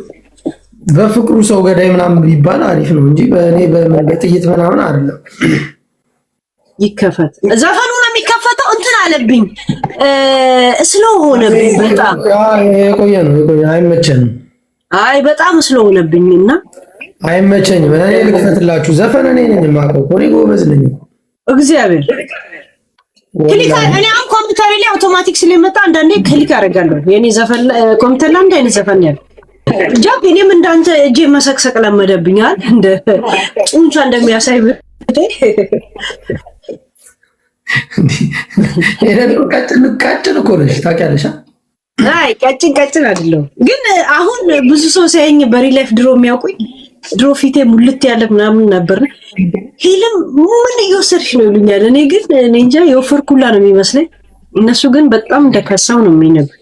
በፍቅሩ ሰው ገዳይ ምናምን ቢባል አሪፍ ነው እንጂ በእኔ በጥይት ምናምን አይደለም። ይከፈት ዘፈኑ ነው የሚከፈተው። እንትን አለብኝ ስለሆነብኝ በጣም የቆየ አይመቸኝም። አይ በጣም ስለሆነብኝና አይመቸኝም። እኔ ልክፈትላችሁ ዘፈን እኔ ነኝ የማውቀው እኔ ጎበዝ ነኝ። እግዚአብሔር ክሊክ እኔ አሁን ኮምፒውተር ላይ አውቶማቲክ ስለመጣ አንዳንዴ ክሊክ አደርጋለሁ። የኔ ዘፈን ኮምፒውተር ላይ አንድ አይነት ዘፈን ያለው ጃፕ እኔም እንዳንተ እጄ መሰክሰቅ ለመደብኛል እንደ ጡንቻ እንደሚያሳይ ቀጭን እኮ ነሽ ታውቂያለሽ። አይ ቀጭን አይደለም ግን አሁን ብዙ ሰው ሲያየኝ በሪል ላይፍ ድሮ የሚያውቁኝ ድሮ ፊቴ ሙልት ያለ ምናምን ነበር። ሄልም ምን እየወሰድሽ ነው ይሉኛል። እኔ ግን እኔ እንጃ የወፈርኩላ ነው የሚመስለኝ። እነሱ ግን በጣም እንደከሳው ነው የሚነግሩ።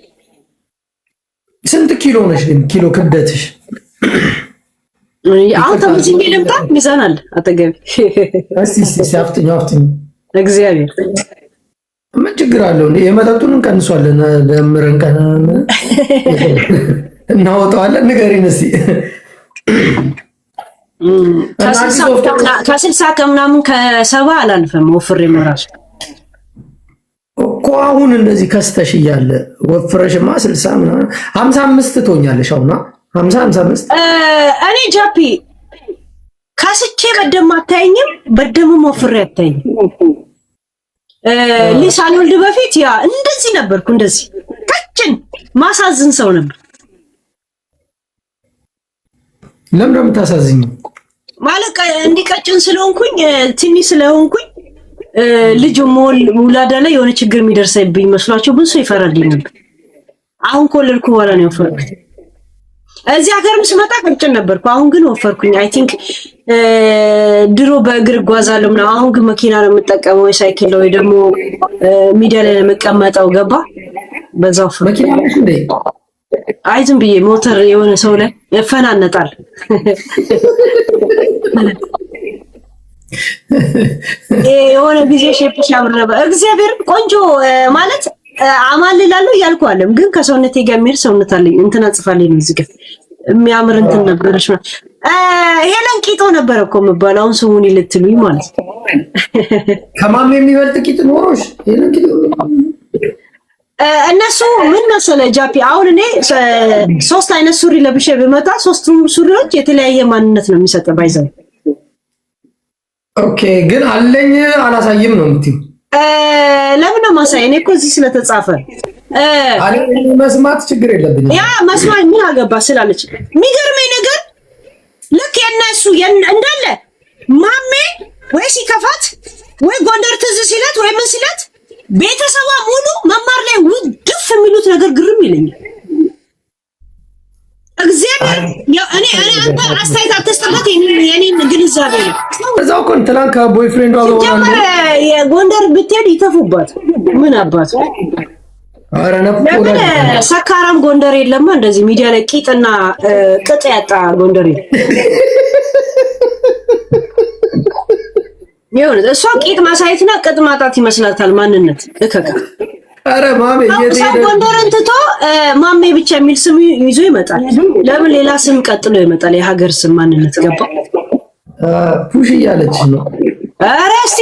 ስንት ኪሎ ነሽ ግን? ኪሎ ክብደትሽ? አሁን ተምዚ ልምጣ ሚዛን አለ አጠገብ። እስቲ አፍጥኝ እግዚአብሔር ምን ችግር አለው? የመጠጡን እንቀንሷለን፣ ደምረን ቀን እናወጣዋለን። ንገሪን እስቲ። ከ60 ከምናምን ከ70 አላልፈም ወፍሬ መራሱ እኮ አሁን እንደዚህ ከስተሽ እያለ ወፍረሽማ 60 ምናምን 55 ትሆኛለሽ። አሁን 55 እኔ ጃፒ ካስቼ በደም አታየኝም፣ በደምም ወፍሬ አታየኝም። ልጅ ሳልወልድ በፊት ያ እንደዚህ ነበርኩ፣ እንደዚህ ቀጭን ማሳዝን ሰው ነበር። ለምን ነው የምታሳዝኝ? ማለት እንዲቀጭን ስለሆንኩኝ ትንሽ ስለሆንኩኝ ልጅ ውላዳ ላይ የሆነ ችግር የሚደርሰብኝ መስሏቸው ብዙ ሰው ይፈራልኝ ነበር። አሁን ከወለድኩ በኋላ ነው የወፈርኩት። እዚህ ሀገርም ስመጣ ቀጭን ነበርኩ፣ አሁን ግን ወፈርኩኝ። አይ ቲንክ ድሮ በእግር እጓዛለሁ ምናምን፣ አሁን ግን መኪና ነው የምጠቀመው፣ ወይ ሳይክል ወይ ደግሞ ሚዲያ ላይ ለመቀመጠው ገባ በዛው መኪና ነሽ እንዴ? አይ ዝም ብዬ ሞተር የሆነ ሰው ላይ እፈናነጣል። የሆነ ጊዜ ሼፕሽ ያምር ነበር። እግዚአብሔር ቆንጆ ማለት አማልላለሁ እያልኩ አለም፣ ግን ከሰውነቴ ጋር የሚሄድ ሰውነት አለኝ። እንትን አጽፋለኝ ነው እዚህ ጋር የሚያምር እንትን ነበረሽ። ሄለን ቂጦ ነበረ እኮ የምባለው፣ አሁን ስሙን ልትሉኝ ማለት ነው። ከማም የሚበልጥ ቂጥ ኖሮሽ ሄለን ቂጦ። እነሱ ምን መሰለ ጃፒ፣ አሁን እኔ 3 አይነት ሱሪ ለብሼ ብመጣ 3ቱም ሱሪዎች የተለያየ ማንነት ነው የሚሰጠው። ባይዘው ኦኬ፣ ግን አለኝ አላሳይም ነው የምትይው? ለምን ነው ማሳይ? እኔ እኮ እዚህ ስለተጻፈ መስማት ችግር የለብኝም። ያ መስማት ምን አገባ ስላለች የሚገርመኝ ነገር ልክ የነሱ እንዳለ ማሜ ወይ ሲከፋት ወይ ጎንደር ትዝ ሲለት ወይ ምን ሲለት ቤተሰቧ ሙሉ መማር ላይ ውድፍ የሚሉት ነገር ግርም ይለኛል። እግዚአብሔር እኔ አንተ አስተያየት አትስጥበት፣ የኔን ግንዛቤ ነው። እዛው እኮ ትናንት ከቦይፍሬንዷ ጋር ሆነ የጎንደር ብትሄድ ይተፉባት ምን አባቱ። ኧረ ሰካራም ጎንደር የለማ እንደዚህ ሚዲያ ላይ ቂጥና ቅጥ ያጣ ጎንደር የለም። ይሁን እሷ ቂጥ ማሳየትና ቅጥ ማጣት ይመስላታል ማንነት እከካ። ኧረ ማሜ ጎንደርን ትቶ ማሜ ብቻ የሚል ስም ይዞ ይመጣል። ለምን ሌላ ስም ቀጥሎ ይመጣል? የሀገር ስም ማንነት ገባ ፑሽ እያለች ነው። ኧረ እስቲ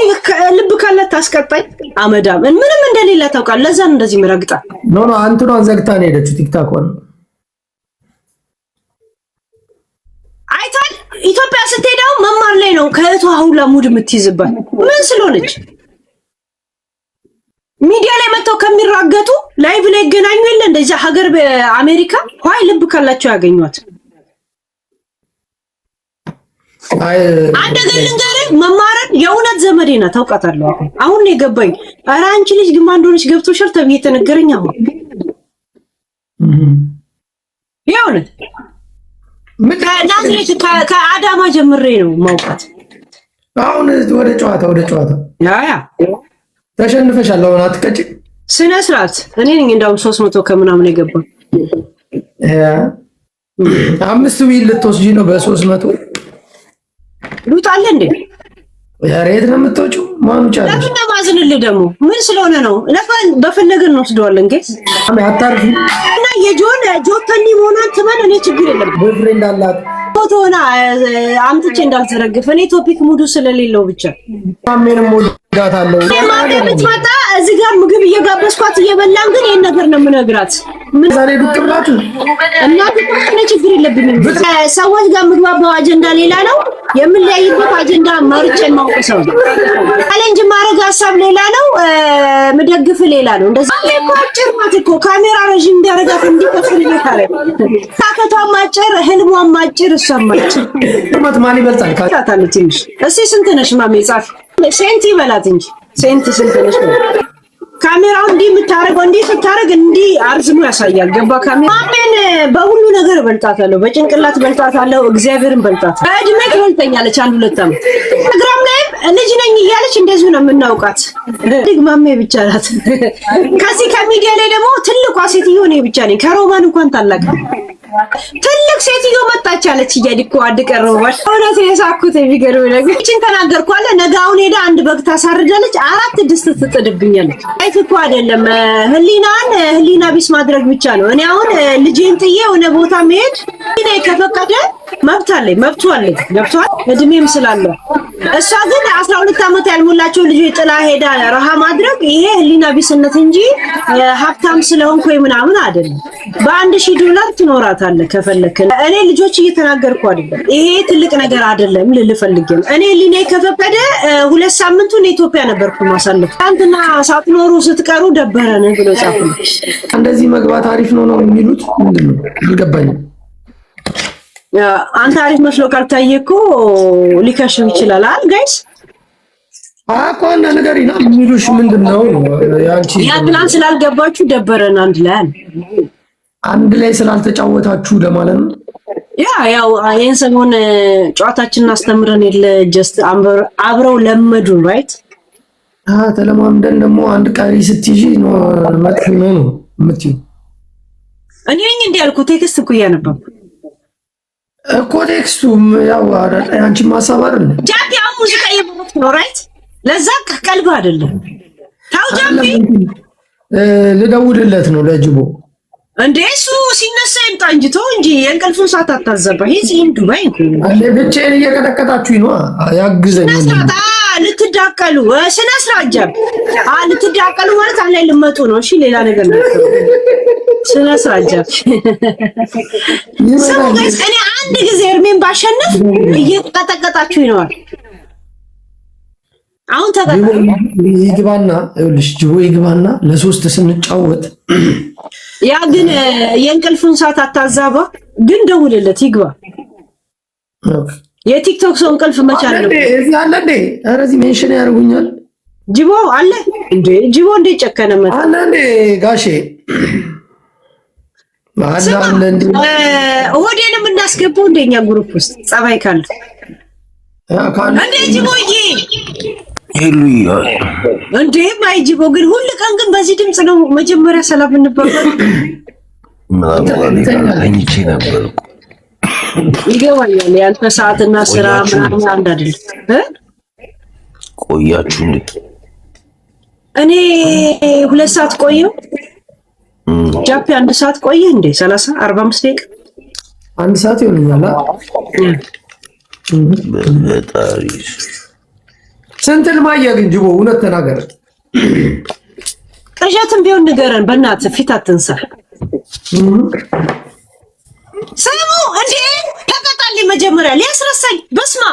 ልብ ካላት ታስቀጣኝ። አመዳም ምንም እንደሌላ ታውቃለህ። ለዛ ነው እንደዚህ ምረግጣ። ኖ አንተኗን ዘግታ ነው ሄደችው። ቲክታክ ሆነ አይታል። ኢትዮጵያ ስትሄደው መማር ላይ ነው ከእህቷ ሁላ ሙድ የምትይዝባት ምን ስለሆነች ሚዲያ ላይ መተው ከሚራገጡ ላይቭ ላይ ገናኙ የለ እንደዛ ሀገር በአሜሪካ ሆይ ልብ ካላቸው ያገኙት። አንድ ገለንጋሪ መማርን የእውነት ዘመዴ ናት ታውቃታለህ። አሁን ነው የገባኝ። ኧረ አንቺ ልጅ ግን ማን እንደሆነች ገብቶሻል ተብዬ ተነገረኝ። አሁን የእውነት ናዝሬት ከአዳማ ጀምሬ ነው ማውቃት። አሁን ወደ ጨዋታ ያ ተሸንፈሻል። አሁን አትቀጭ ስነ ስርዓት። እኔ ነኝ እንዳውም 300 ከምናምን የገባው። 5 ዊል ልትወስጂ ነው በ300 ሉጣለ እንዴ? ያሬት ነው የምትወጪው? ማኑ ቻለሽ? ለምን ማዝንልህ ደግሞ ምን ስለሆነ ነው? ለፈን በፈለገን ነው ወስደዋለን። ጌስ አታርፊ እና ጆተኒ መሆኗን ትመን እኔ ችግር የለም። ቦይፍሬንድ አላት ፎቶና አምጥቼ እንዳልተረግፍ እኔ ቶፒክ ሙዱ ስለሌለው ብቻ ማሜንም ወዳታለሁ። ማሜ ብትመጣ እዚህ ጋር ምግብ እየጋበዝኳት እየበላን ግን ይሄን ነገር ነው የምነግራት። ምን ዛሬ ዱቅ ብላችሁ እና እኔ ችግር የለብኝም። ሰዎች ጋር ምግባባው አጀንዳ ሌላ ነው፣ የምንለያይበት አጀንዳ መርጬ ማውቀሰው ቻሌንጅ ማድረግ ሀሳብ ሌላ ነው፣ ምደግፍ ሌላ ነው። እንደዛ አጭር ናት እኮ ካሜራ ረዥም እንዲያረጋት እንዲከፍል ይታረ ታከቷም አጭር ህልሟም አጭር እሷም አጭር ማን ይበልጣል ካታታለ ትንሽ። እስኪ ስንት ነሽ ማሜ ጻፍ ሴንቲ በላት እንጂ ሴንቲ ስንት ነሽ? ካሜራው እንዲህ የምታረገው እንዲህ ስታረግ እንዲህ አርዝሞ ያሳያል። ገባ ካሜራ ማሜን በሁሉ ነገር በልጣታለሁ። በጭንቅላት በልጣታለሁ። እግዚአብሔርን በልጣታለሁ። በእድሜ ትበልጠኛለች 1-2 ዓመት። ቴሌግራም ላይ ልጅ ነኝ እያለች እንደዚሁ ነው የምናውቃት። ድግ ማሜ ብቻ ናት። ከዚህ ከሚዲያ ላይ ደግሞ ትልቋ ሴትዮ እኔ ብቻ ነኝ። ከሮማን እንኳን ታላቅ ትልቅ ሴትዮ መጣች አለች እያዲኮ አድቀርባል። እውነት የሳኩት የሚገርም ነገር እቺን ተናገርኩ አለ። ነጋውን ሄዳ አንድ በግ ታሳርዳለች፣ 4 ድስት ትጥድብኛለች። አይት እኮ አይደለም ህሊና ቢስ ማድረግ ብቻ ነው። እኔ አሁን ልጄን ጥዬ የሆነ ቦታ መሄድ እኔ ከፈቀደ መብት አለኝ፣ መብቱ አለኝ። ገብቷል። እድሜም ስላለ እሷ ግን 12 ዓመት ያልሞላቸው ልጆች ጥላ ሄዳ ረሃ ማድረግ ይሄ ህሊና ቢስነት እንጂ ሀብታም ስለሆንኩ ምናምን አይደለም። $1000 ትኖራታለህ ከፈለክ። እኔ ልጆች እየተናገርኩ አይደለም፣ ይሄ ትልቅ ነገር አይደለም ልልፈልግ ነው። እኔ ሊኔ ከፈቀደ 2 ሳምንቱን ኢትዮጵያ ነበርኩ ማሳለፍ። አንተና ሳትኖሩ ስትቀሩ ደበረን ብሎ ጻፉ። እንደዚህ መግባት አሪፍ ነው የሚሉት ምንድነው? አልገባኝም። አንተ አሪፍ መስሎ ካልታየ እኮ ሊከሽፍ ይችላል አይደል ጋይስ? አቋና ነገር ይና የሚሉሽ ምንድነው? ያንቺ ያ ፕላን ስላልገባችሁ ደበረን አንድ ላይ ስላልተጫወታችሁ ለማለት ነው። ያው ይሄን ሰሞን ጨዋታችንን አስተምረን የለ ጀስት አብረው ለመዱ ራይት። ተለማምደን ደግሞ አንድ ቀሪ ስትይጂ ነው መጥፎ ነው የምትይው። እኔ እንዴ ያልኩ ቴክስት እኮ እያነበብኩ እኮ ቴክስቱ ያው አንቺ ማሳብ አይደል? ጃፒ አሁን ሙዚቃ እየበረክ ነው ራይት። ለዛ ከቀልብ አይደለም። ታው ጃፒ ልደውልለት ነው ለጅቦ እንዴ እሱ ሲነሳ ይምጣ እንጂ ተው እንጂ የእንቅልፉን ሰዓት አታዘባ። ሂዝ ኢን ዱባይ አለ ብቻዬን እየቀጠቀጣችሁኝ ነው። ያግዘኛል ልትዳቀሉ ስነ ስርዓት ጃፒ ልትዳቀሉ ማለት አለ ልመጡ ነው። እሺ ሌላ ነገር ነው። ስነ ስርዓት ጃፒ እኔ አንድ ጊዜ እርሜን ባሸንፍ እየቀጠቀጣችሁ ይነዋል። አሁን ይግባና ይኸውልሽ ጅቦ ይግባና ለሶስት ስንጫወት ያ ግን የእንቅልፉን ሰዓት አታዛባ። ግን ደውልለት ይግባ። የቲክቶክ ሰው እንቅልፍ መቻል ነው። እዚህ አለ እንዴ? ኧረ እዚህ ሜንሽን ያደርጉኛል። ጅቦ አለ እንዴ? ጅቦ እንዴ ጨከነ መጣ አለ እንዴ? ጋሼ አለ እንዴ? ሆዴንም እናስገባው እንደኛ ግሩፕ ውስጥ ጸባይ ካለ እንዴ ጅቦዬ ሄሉያ እንዴ ማይ ጅቦ ግን ሁሉ ቀን ግን በዚህ ድምጽ ነው መጀመሪያ ሰላም እንባባል። እንጂ ነበር ይገባኛል። ያንተ ሰዓትና ስራ ምናምን አንድ አይደለም። ቆያችሁ እንዴ? እኔ 2 ሰዓት ቆየው። ጃፒ 1 ሰዓት ቆየ እንዴ? 30 45 ደቂቃ 1 ሰዓት ይሆነኛል። በጣሪስ ስንት ልማየ ግን ጅቦ እውነት ተናገር። ቅዠትም ቢሆን ንገረን በእናትህ ፊት አትንሳ። ሰሙ እንዴ ተቀጣልኝ መጀመሪያ ሊያስረሳኝ በስማ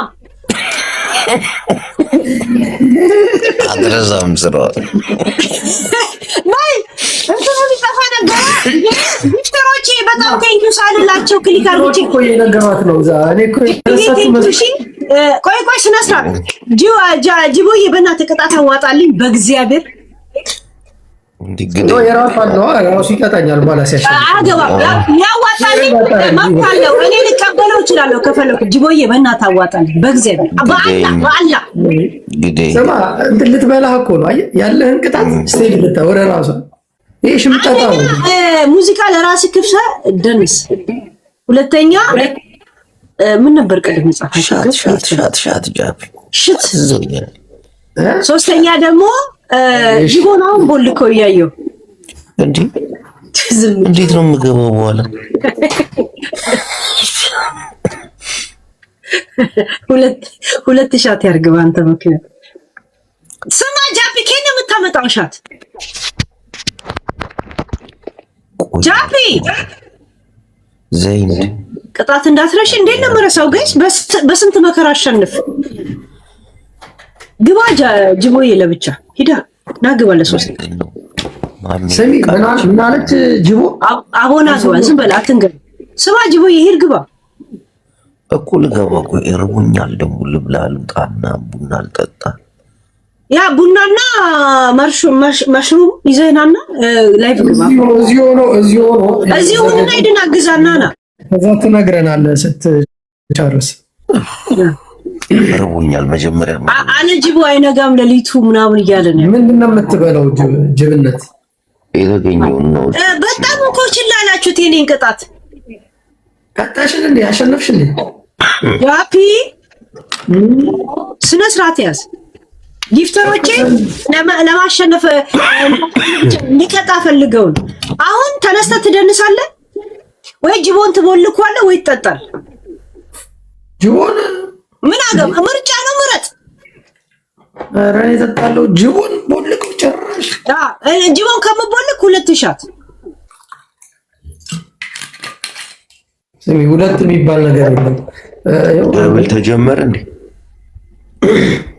አድረዛም ስራ ማይ እንትኑ ሊጠፋ ነበር። ሚስተሮቼ በጣም ቴንኪው ሳልላቸው ክሊክ አድርጉ እኮ የነገሯት ነው። እኔ እኮ ቆይ ስነ ስርዓት ጅቦዬ በእናትህ ቅጣት አዋጣልኝ በእግዚአብሔር። እንዲግዴ የራሱ አለው ራሱ ይቀጣኛል ማለት ያዋጣልኝ ማፋለው እኔ ልቀበለው እችላለሁ ከፈለኩ። ጅቦዬ በእናትህ አዋጣልኝ በእግዚአብሔር በአላ ግዴ ስማ እንትን ልትበላህ እኮ ነው ያለህን ቅጣት ስቴጅ ልታወራ ራሱ ይሄ ሽምጣታ ነው። ሙዚቃ ለራስህ ክፍሰ ደንስ። ሁለተኛ ምን ነበር ቀደም ጻፈ ሻት ጃፒ ሽት። ሶስተኛ ደግሞ ጅቦናውን ቦልኮ እያየሁ እንዴት ነው የምገባው በኋላ? ሁለት ሻት ያርግባ አንተ ምክንያት። ስማ ጃፒ ከኔ የምታመጣው ሻት ጃፒ ዘይድ ቅጣት እንዳትረሽ። እንዴት ነው የምረሳው? ጋይስ በስንት መከራ አሸንፍ ግባ። ጅቦዬ ለብቻ ሂዳ ና ግባ። ለሶስት ስሚ ምን አለች ጅቦ? አሁን አግባ። ዝም በል አትንገር። ስማ ጅቦዬ ሂድ ግባ እኮ ልገባ እኮ እርቦኛል። ደግሞ ልብላ ልውጣና ቡና ልጠጣ ያ ቡናና መሽሩም ይዘህናና ላይፍ ግባ። እዚሁ ሆነና ሄድና ግዛና ና ከዛ ትነግረናለህ ስትጨርስ። እርቦኛል። መጀመሪያ ጅቡ አይነጋም ሌሊቱ ምናምን እያለ ነው። ምንድን ነው የምትበላው? ጅብነት የተገኘውን ነው። በጣም እኮ ችላ አላችሁት የኔን ቅጣት። ቀጣሽን እንዴ አሸነፍሽልኝ። ያፒ ስነ ስርዓት ያዝ። ጊፍተሮቼ ለማሸነፍ ሊቀጣ ፈልገው ነው። አሁን ተነስተህ ትደንሳለህ ወይ ጅቦን ትቦልኳለህ ወይ ትጠጣል? ጅቦን ምን አገባ? ምርጫ ነው፣ ምረጥ። ኧረ እኔ እጠጣለሁ። ጅቦን ቦልከው ጨራሽ። ጅቦን ከምቦልክ 2 ሻት። ስሚ 2 የሚባል ነገር የለም። ደብል ተጀመረ እንዴ?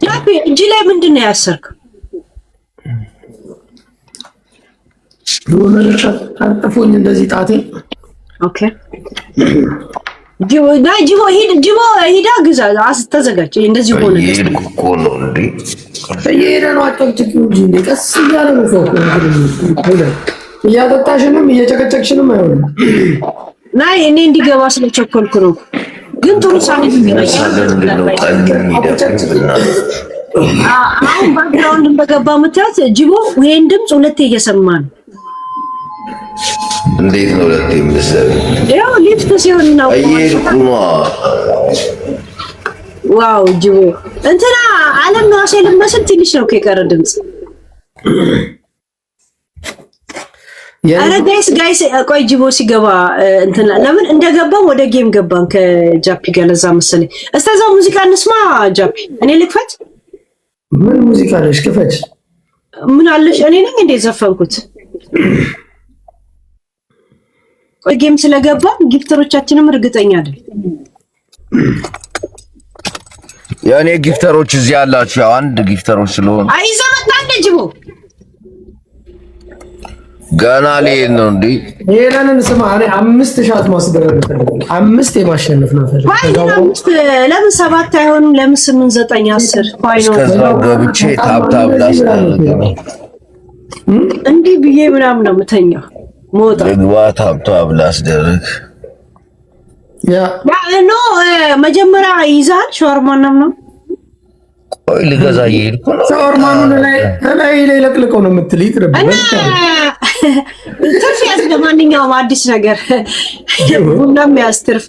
ያፒ እጅ ላይ ምንድን ነው ያሰርከው? ታጠፎኝ እንደዚህ ጣቴ። ኦኬ ጅቦ ሂዳ ግዛ። ተዘጋጅ። እንደዚህ ሆነ እኮ ነው እንዴ? እየሄደ ነው። አጨቅጭቂው እንጂ እንደ ቀስ እያለ ነው ሰው እያጠጣሽንም እየጨቀጨቅሽንም አይሆንም። ናይ እኔ እንዲገባ ስለቸኮልኩ ነው። ግን ጥሩ ሳይዝ አሁን ባክግራውንድ በገባ ምታት ጅቦ ይሄን ድምፅ 2 እየሰማ ነው። እንዴት ነው 2 የምትሰሪ? ያው ሊፍት ሲሆን ነው። ዋው ጅቦ እንትና ዓለም ነው አሰልም መስል ትንሽ ነው ከቀረ ድምፅ። አረ ጋይስ ቆይ ጅቦ ሲገባ እንትና ለምን እንደገባን ወደ ጌም ገባን ከጃፒ ጋር ለዛ መሰለኝ። እስከዛው ሙዚቃ እንስማ። ጃፒ እኔ ልክፈት? ምን ሙዚቃ አለሽ? ክፈች። ምን አለሽ? እኔ ነኝ እንደ ዘፈንኩት። ቆይ ጌም ስለገባን ጊፍተሮቻችንም እርግጠኛ አይደል። ያኔ ጊፍተሮች እዚህ አላችሁ። ያው አንድ ጊፍተሮች ስለሆነ አይዛ መጣ እንደ ጅቦ ገና ልሄድ ነው እንዴ? ይሄንን ስማ። እኔ 5 ሻት ማስደረግ ፈልጋለሁ። 5 የማሸነፍ ነው ፈልጋለሁ። ለምን 7 አይሆንም? ለምን 8 9 10 ፋይኖ ከዛ ገብቼ ታብታብ ላስደርግ እንዲህ ብዬ ምናምን ነው የምተኛው። ሞታ ግባ ታብታብ ላስደርግ። ያ ኖ መጀመሪያ ይዛል ሻወርማን ነው። ቆይ ልገዛ እየሄድኩ ነው። ሻወርማኑን ላይ ለቅልቀው ነው የምትል ይቅርብኝ። ትርፍ ያዝ። ለማንኛውም አዲስ ነገር ቡናም ያስትርፍ።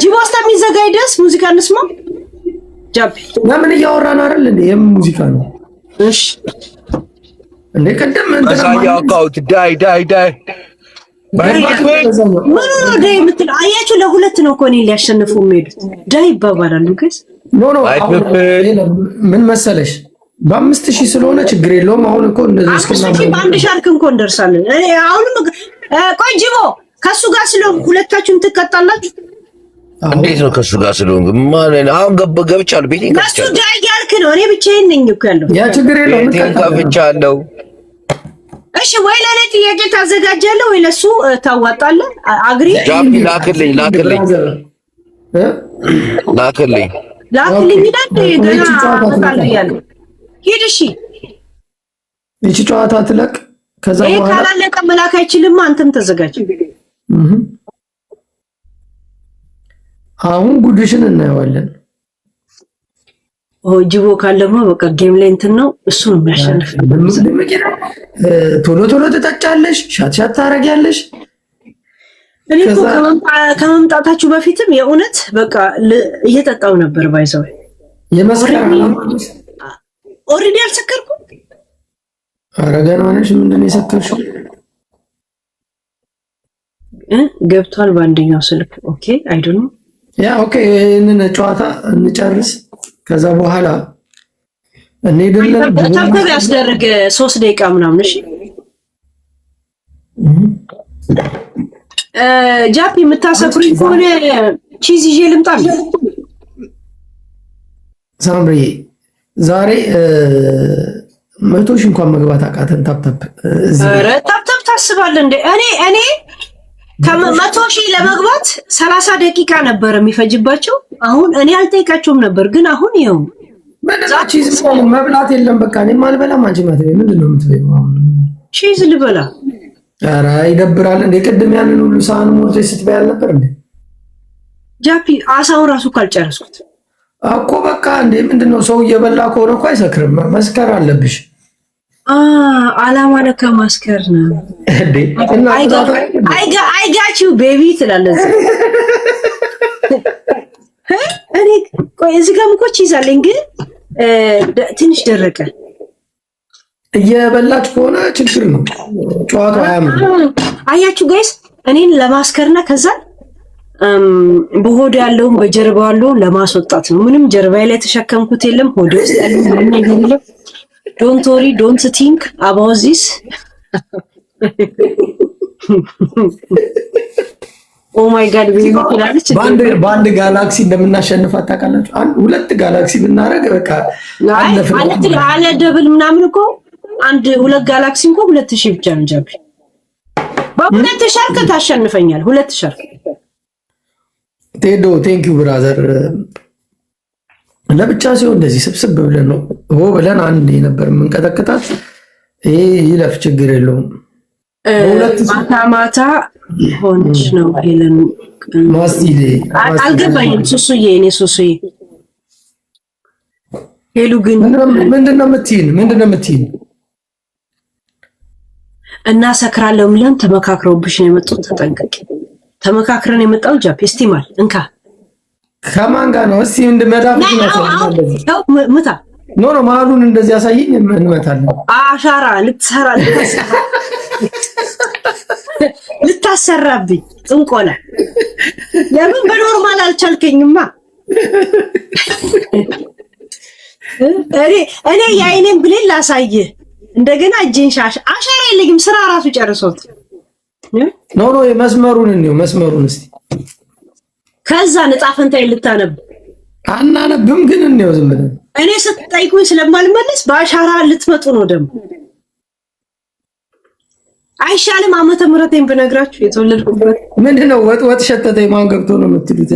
ጅቦ እስከሚዘጋጅ ድረስ ሙዚቃ እንስማ። ጃፒ ለምን እያወራን አይደል እንዴ? ሙዚቃ ነው። እሺ እንዴ ቀደም አሳያው አካውንት ዳይ ምን ነው ዳይ የምትል አያችሁ? ለ2 ነው እኮ እኔ ሊያሸንፉ የሚሄዱት ዳይ ይባባላሉ። ግን ኖ ምን መሰለሽ በ5000 ስለሆነ ችግር የለውም። አሁን እኮ እንደዚህ እስከና በአንድ ሻርክ እንኳን እንደርሳለን። አሁንም ቆይ ጅቦ ከሱ ጋር ስለሆንኩ 2ታችሁም ትቀጣላችሁ። እንዴት ነው ከሱ ጋር ስለሆንኩ? ማን አሁን ገብቻለሁ። ቤቴን ከሱ ዳይ ያልክ ነው። እኔ ብቻዬን ነኝ እኮ ያለው። ያ ችግር የለውም። ቤቴን ገብቻለሁ። እሺ ወይ ለኔ ጥያቄ ታዘጋጃለህ ወይ ለሱ ታዋጣለህ? አግሪ ጃፒ ላክልኝ ይላል ገና ያለው ሂድ። እሺ እቺ ጨዋታ ትለቅ። ከዛ በኋላ ካላለቀ መላክ አይችልም። አንተም ተዘጋጅ። አሁን ጉድሽን እናየዋለን። ጅቦ ካለማ በቃ ጌም ላይ እንትን ነው እሱ ነው የሚያሸንፍ። ቶሎ ትጠጫለሽ፣ ሻት ታረጊያለሽ። እኔ እኮ ከመምጣታችሁ በፊትም የእውነት በቃ እየጠጣው ነበር። ባይዘው የመስከረም ኦሬዲ አልሰከርኩም። ኧረ ገና ነሽ። ምንድን ነው የሰከርሽው? ገብቷል በአንደኛው ስልክ። ኦኬ አይ ዶንት ኖ። ያ ኦኬ። ይሄንን ጨዋታ እንጨርስ። ከዛ በኋላ እንሄድለን። ታብታብ ያስደረገ 3 ደቂቃ ምናምን። እሺ ጃፒ የምታሰክሩኝ ከሆነ ቺዝ ይዤ ልምጣ። ሳምሪ ዛሬ 100 ሺህ እንኳን መግባት አቃተን። ታብታብ ኧረ ታብታብ ታስባለህ እንዴ? እኔ ከ100 ሺህ ለመግባት 30 ደቂቃ ነበር የሚፈጅባቸው። አሁን እኔ አልጠይቃቸውም ነበር፣ ግን አሁን ይኸው ምንድነው ቺዝ መብላት የለም በቃ እኔም አልበላም አንቺ ማለት ነው ምንድነው የምትበይው ቺዝ ልበላ ኧረ ይደብራል እንደ ቅድም ያንን ሁሉ ሳህን ሞልተሽ ስትበይ አልነበር እንዴ ጃፒ አሳውን ራሱ ካልጨረስኩት እኮ በቃ እንዴ ምንድነው ሰው እየበላ ከሆነ እኮ አይሰክርም መስከር አለብሽ አላማ ለካ ማስከር ነው እንዴ I got you baby ትላለች እኔ ቆይ እዚህ ጋር እኮ ቺዝ አለኝ ግን ትንሽ ደረቀ እየበላች ከሆነ ችግር ነው ጨዋታው አያምርም አያችሁ ጋይስ እኔን ለማስከርና ከዛ በሆድ ያለውን በጀርባው ያለውን ለማስወጣት ነው ምንም ጀርባዬ ላይ ተሸከምኩት የለም ሆድ ውስጥ ያለው ምንም ነገር የለም don't worry don't think about this oh my god ባንድ ጋላክሲ እንደምናሸንፍ አታውቃላችሁ ሁለት ጋላክሲ ብናረግ በቃ አለ ደብል ምናምን እኮ ሁለት ጋላክሲ እንኳን 2000 ብቻ ነው ጃቢ በሁለት ሻርክ ታሸንፈኛል ሁለት ሻርክ ቴዶ ቴንክ ዩ ብራዘር ለብቻ ሲሆን እንደዚህ ስብስብ ብለን ነው ብለን አንድ ነበር የምንቀጠቅጣት ይሄ ይለፍ ችግር የለውም ማታ ሆንች ነው ሄለን ማስቲሌ አልገባኝም ሱሱዬ እኔ ሱሱዬ ሄሉ ግን ምንድነው የምትይን እና ሰክራለሁ ምለን ተመካክረውብሽ ነው የመጡት ተጠንቀቂ ተመካክረን የመጣው ጃፒ እስቲማል እንካ ከማን ጋር ነው እስቲ እንደመዳፍ ነው ምታ ኖ ማሉን እንደዚህ ያሳየኝ እንመታለን አሻራ ልታሰራብኝ ጥንቆላ ለምን በኖርማል አልቻልከኝማ እኔ የአይኔን ብሌን ላሳይህ እንደገና እጄን አሻራ የለኝም ስራ ራሱ ጨርሶት ኖ መስመሩን እስቲ ከዛ ነፃ ፈንታይ ልታነብ አናነብም ግን እንየው ዝም ብለን እኔ ስትጠይቁኝ ስለማልመለስ በአሻራ ልትመጡ ነው ደግሞ አይሻልም ዓመተ ምህረቴን ብነግራችሁ የተወለድኩበት ምንድነው ወጥ ሸተተኝ ማን ገብቶ ነው የምትሉት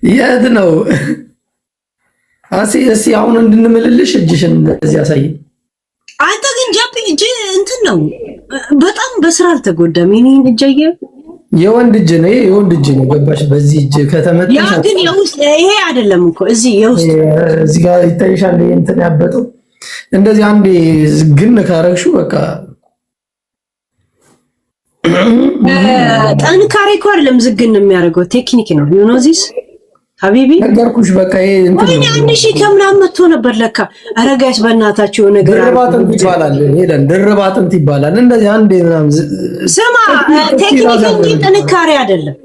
የት ነው እሺ አሁን እንድንምልልሽ እጅሽን እንደዚህ ያሳይ አንተ ግን ጃፒ እጅ እንትን ነው በጣም በስራ አልተጎዳም የኔ እጅዬ የወንድ እጅ ነው ገባሽ በዚህ እጅ ከተመጣሽ ያ ግን የውስጥ ይሄ አይደለም እኮ እዚህ የውስጥ እዚህ ጋር ይታይሻል እንትን ያበጠው እንደዚህ አንዴ ግን ካረግሽው በቃ ጠንካሬ እኮ አይደለም ዝግን የሚያደርገው ቴክኒክ ነው you know this ሀቢቢ ነገርኩሽ በቃ ይሄ እንትን ነው አንድ ሺህ ከምናምን መጥቶ ነበር ለካ አረጋሽ በእናታችሁ ነገር ድርባጥንት ይባላል ሄደን ድርባጥንት ይባላል እንደዚህ አንዴ ምናምን ስማ ቴክኒክ እንጂ ጥንካሬ አይደለም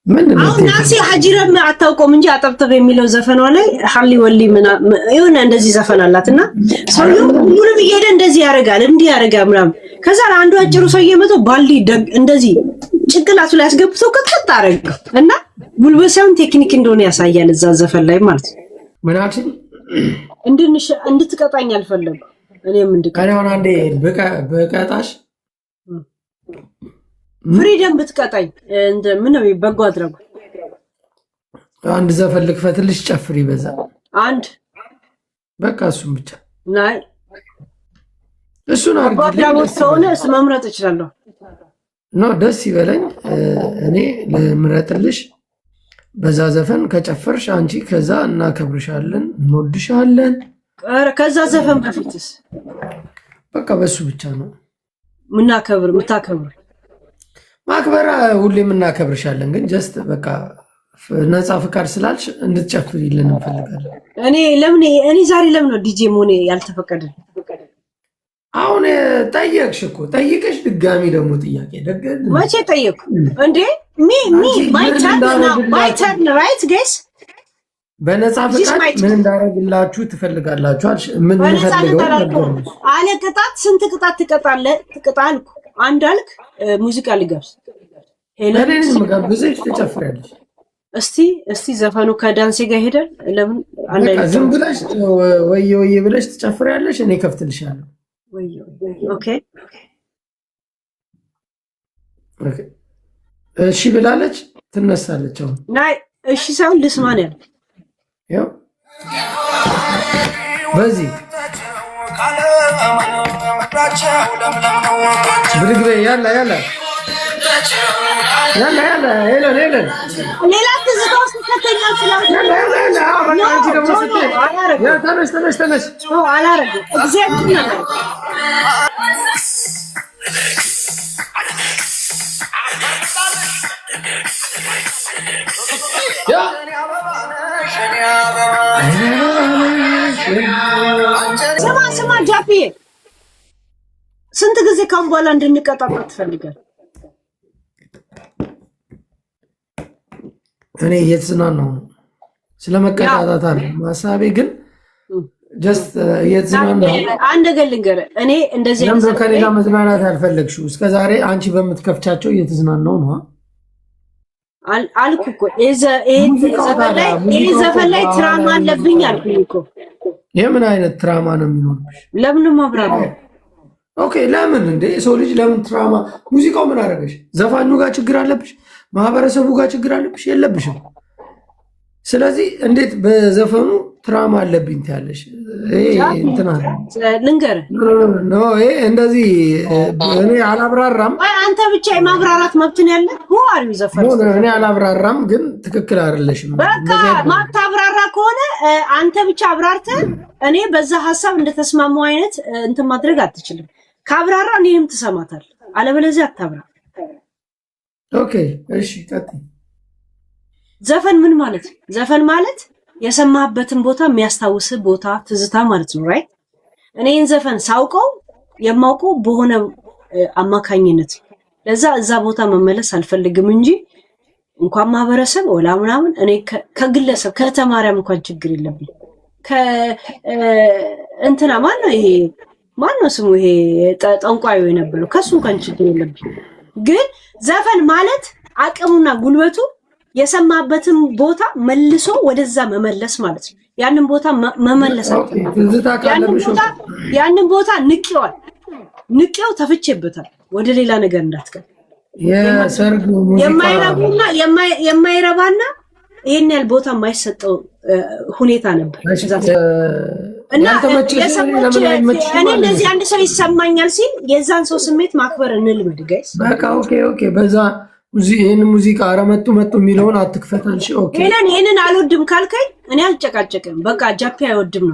ምንድነው አሁን ናሲ ሀጂረም አታውቀውም እንጂ አጠብጠብ የሚለው ዘፈኗ ላይ ሐሊ ወሊ የሆነ እንደዚህ ዘፈን አላትና ሰውዬው ሁሉንም እየሄደ እንደዚህ ያደርጋል እንዲህ ያደርጋል ምናምን ከዛ አንዱ አጭሩ ሰውዬ መቶ ባልዲ እንደዚህ ጭንቅላቱ ላይ አስገብቶ ከተጣ አረገው እና ጉልበሳውን ቴክኒክ እንደሆነ ያሳያል እዛ ዘፈን ላይ ማለት ነው ምናችን እንድትቀጣኝ አልፈለኩም እኔም እንድቀጣኝ አንዴ በቀጣሽ ፍሪደም ብትቀጣኝ ምን ነው በጎ አድራጎ አንድ ዘፈን ልክፈትልሽ ጨፍሪ በዛ አንድ በቃ እሱን ብቻ ናይ እሱን አድራጎት ከሆነ መምረጥ እችላለሁ ነው ደስ ይበለኝ እኔ ለምረጥልሽ በዛ ዘፈን ከጨፈርሽ አንቺ ከዛ እናከብርሻለን እንወድሻለን ከዛ ዘፈን በፊትስ በቃ በሱ ብቻ ነው ምታከብር ማክበራ ሁሌም እናከብርሻለን ግን ጀስት በቃ ነፃ ፍቃድ ስላልሽ እንድትጨፍሪልን እንፈልጋለን እኔ ዛሬ ለምን ነው ዲጄ ሞኔ ያልተፈቀደ አሁን ጠየቅሽ እኮ ጠይቀሽ ድጋሚ ደግሞ ጥያቄ መቼ ጠየቁ እንዴ ማይ ተርን ራይት ጋይስ በነፃ ፍቃድ ምን እንዳደረግላችሁ ትፈልጋላችሁ አልሽ ምን ፈልገው አለ ቅጣት ስንት ቅጣት ትቀጣልኩ አንድ አልክ ሙዚቃ ልጋብዝ ሄለን መጋብዝሽ ትጨፍሪያለሽ እስቲ ዘፈኑ ከዳንስ ጋር ሄደን ለምን አንድ አይነት ዝም ብለሽ ወይ ብለሽ ትጨፍሪያለሽ እኔ ከፍትልሻለሁ ኦኬ እሺ ብላለች ትነሳለች። አሁን ናይ እሺ ሳይሆን ልስማ ነው ያለው። ያው በዚህ ብድግ በይ ያላ ያላ ያላ ያላ ሄለን ሄለን ሌላ ትዝታ ውስጥ ከተኛው ስላው ያላ ያላ አንቺ ደግሞ ስትይ ያ ተነሽ ተነሽ ተነሽ አላረግም እግዚአብሔር ነው ያ ስማ ጃፒ ስንት ጊዜ ካሁን በኋላ እንድንቀጣጣ ትፈልጋለህ? እኔ እየተዝናናሁ ነው። ስለመቀጣጣት አይደለም ሐሳቤ፣ ግን ጀስት እየተዝናናሁ አንድ ነገር ልንገርህ። እኔ እንደዚህ ለምን ከሌላ መዝናናት አልፈለግሽው? እስከዛሬ አንቺ በምትከፍቻቸው እየተዝናናሁ ነው አልኩ እኮ። ይሄ ዘፈን ላይ ትራማ አለብኝ አልኩኝ እኮ። የምን አይነት ትራማ ነው የሚኖርብሽ? ለምን ማብራራ? ኦኬ ለምን እንዴ? የሰው ልጅ ለምን ትራማ? ሙዚቃው ምን አደረገሽ? ዘፋኙ ጋር ችግር አለብሽ? ማህበረሰቡ ጋር ችግር አለብሽ? የለብሽም። ስለዚህ እንዴት በዘፈኑ ትራማ አለብኝ ትያለሽ? እንትና ልንገርህ ነው ይሄ እንደዚህ እኔ አላብራራም። አንተ ብቻ የማብራራት መብት ነው ያለ። ሁአሪው ዘፈን እኔ አላብራራም፣ ግን ትክክል አይደለሽም። በቃ ማታብራራ ከሆነ አንተ ብቻ አብራርተህ እኔ በዛ ሐሳብ እንደተስማማው አይነት እንትን ማድረግ አትችልም። ካብራራ እኔንም ትሰማታለህ፣ አለበለዚያ አታብራ። ኦኬ እሺ ቀጥይ። ዘፈን ምን ማለት ነው? ዘፈን ማለት የሰማህበትን ቦታ የሚያስታውስ ቦታ ትዝታ ማለት ነው። ራይት እኔን ዘፈን ሳውቀው የማውቀው በሆነ አማካኝነት ለዛ እዛ ቦታ መመለስ አልፈልግም እንጂ እንኳን ማህበረሰብ ወላ ምናምን እኔ ከግለሰብ ከተማሪያም እንኳን ችግር የለብኝ። እንትና ማነው ይሄ ማነው ስሙ ይሄ ጠንቋዩ የነበረው ከሱ እንኳን ችግር የለብኝ። ግን ዘፈን ማለት አቅሙና ጉልበቱ የሰማበትን ቦታ መልሶ ወደዛ መመለስ ማለት ነው። ያንን ቦታ መመለስ ያንን ቦታ ንቄው ተፍቼበታል። ወደ ሌላ ነገር እንዳትቀር። የሰርግ ሙዚቃ የማይረባና ይሄን ያህል ቦታ የማይሰጠው ሁኔታ ነበር እና እኔ እንደዚህ አንድ ሰው ይሰማኛል ሲል የዛን ሰው ስሜት ማክበር እንልመድ ጋይስ። በቃ ኦኬ በዛ ይሄን ሙዚቃ አረመጡ መጡ የሚለውን አትክፈታል። እሺ ኦኬ ይሄንን አልወድም ካልከኝ እኔ አልጨቃጨቅም። በቃ ጃፒ አይወድም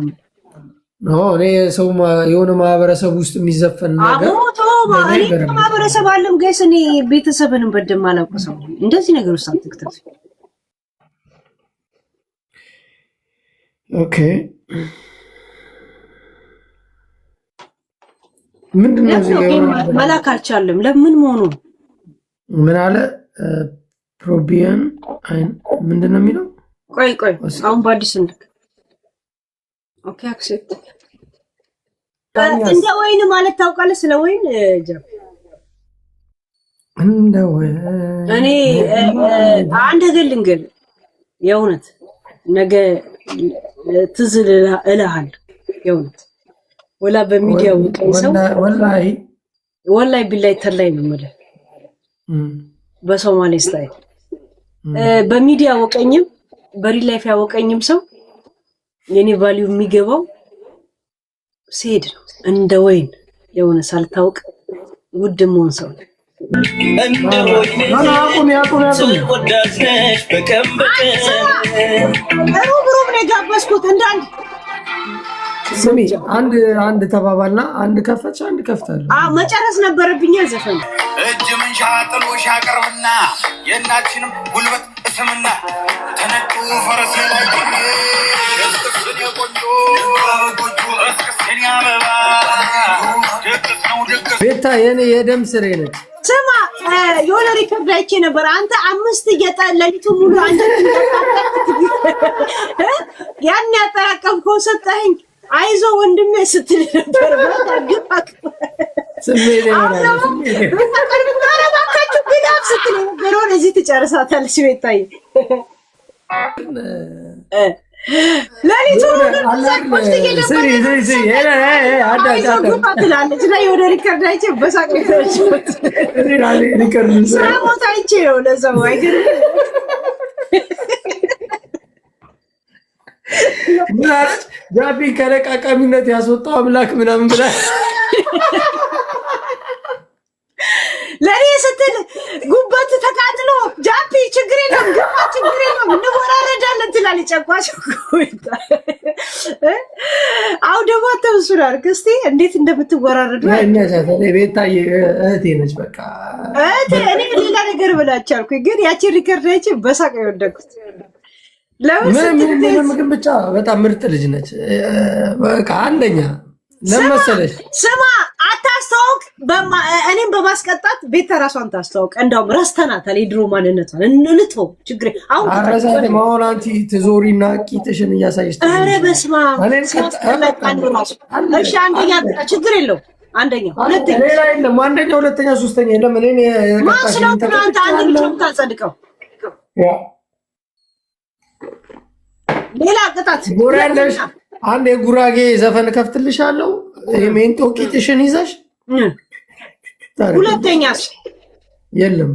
ነው እኔ ሰው የሆነ ማህበረሰብ ውስጥ የሚዘፈን ነገር ማህበረሰብ አለም ጋይስ። እኔ ቤተሰብንም በደም አላውቅ ሰው እንደዚህ ነገር ውስጥ አትክተት። ኦኬ ምንድነው እዚህ መላክ አልቻለም። ለምን መሆኑ ምን አለ ፕሮቢያን ምንድነው የሚለው? ቆይ አሁን በአዲስ እንድክ ኦኬ አክሴፕት እንደ ወይን ማለት ታውቃለህ? ስለ ወይን ጀብ እንደ ወይን እኔ አንድ ልንገር የእውነት ነገ ትዝ እልሃለሁ የእውነት ወላ በሚዲያ ወቀኝ ሰው ወላሂ ቢላይ ተላይ ነው ማለት በሶማሌ ስታይል በሚዲያ ወቀኝም በሪል ላይፍ ያወቀኝም ሰው የኔ ቫልዩ የሚገባው ሲሄድ ነው። እንደ ወይን የሆነ ሳልታውቅ ውድ መሆን ሰው እንደ ወይን ወዳጅነሽ በቀን ሩብ ነው የጋበዝኩት እንዳንድ ስሚ አንድ ተባባልና አንድ ከፈች አንድ ከፍታለሁ። መጨረስ ነበረብኝ። ዘፈን እጅ መንሻ ጥሎሽ ያቀርብና የእናችንም ጉልበት እስምና ተነጡ ፈረስ ላይ እስክስን የቆንጆ እስክስን ያበባ ደግስ ነው ደግስ ቤታ የኔ የደም ስሬ ነች። ስማ የሆነ ሪከርድ አይቼ ነበር። አንተ 5 ሌሊቱ ሙሉ አንተ ያን ያጠራቀምከው ሰጠኸኝ አይዞ ወንድሜ ስትል ነበር። በታግፋክ ስሜት እዚህ ትጨርሳታለች ቤታዬ። ለሊቱ ትላለች እና የሆነ ሪከርድ አይቼ በሳቅ ስራ ቦታ አይቼ ነው ለሰው አይገርም። ጃፒ ከለቃቃሚነት ያስወጣው አምላክ ምናምን ብላ ለኔ ስትል ጉበት ተቃጥሎ ጃፒ ችግር የለም ግባ ችግር የለም እንወራረዳለን ትላለች። ጨቋች አሁን ደግሞ ተውሱራ እስቲ እንዴት እንደምትወራረዱ ቤታዬ እህቴ ነች። በቃ እህቴ እኔ ሌላ ነገር ብላችሁ አልኩኝ፣ ግን ያቺ ሪከርድ አይቼ በሳቅ የወደኩት ምንም ግን ብቻ በጣም ምርጥ ልጅ ነች። በቃ አንደኛ ለመሰለሽ ስማ አታስተዋውቅ። እኔም በማስቀጣት ቤት ራሷን ታስተዋውቅ። እንደውም ረስተናታል የድሮ ማንነቷን እንልቶ ችግር አሁን አረሳት ማሆን አንቲ ትዞሪና ቂጥሽን እያሳየሽ። ኧረ በስመ አብ እሺ፣ አንደኛ ችግር የለው አንደኛ፣ ሁለተኛ ሌላ የለም። አንደኛ፣ ሁለተኛ፣ ሶስተኛ የለም። እኔ ማስለው አንተ አንድ ልጅ ታጸድቀው ሌላ ቅጣት ጎራለሽ። አንድ የጉራጌ ዘፈን ከፍትልሻለሁ። የሜንጦ ቂጥሽን ይዘሽ። ሁለተኛስ የለም።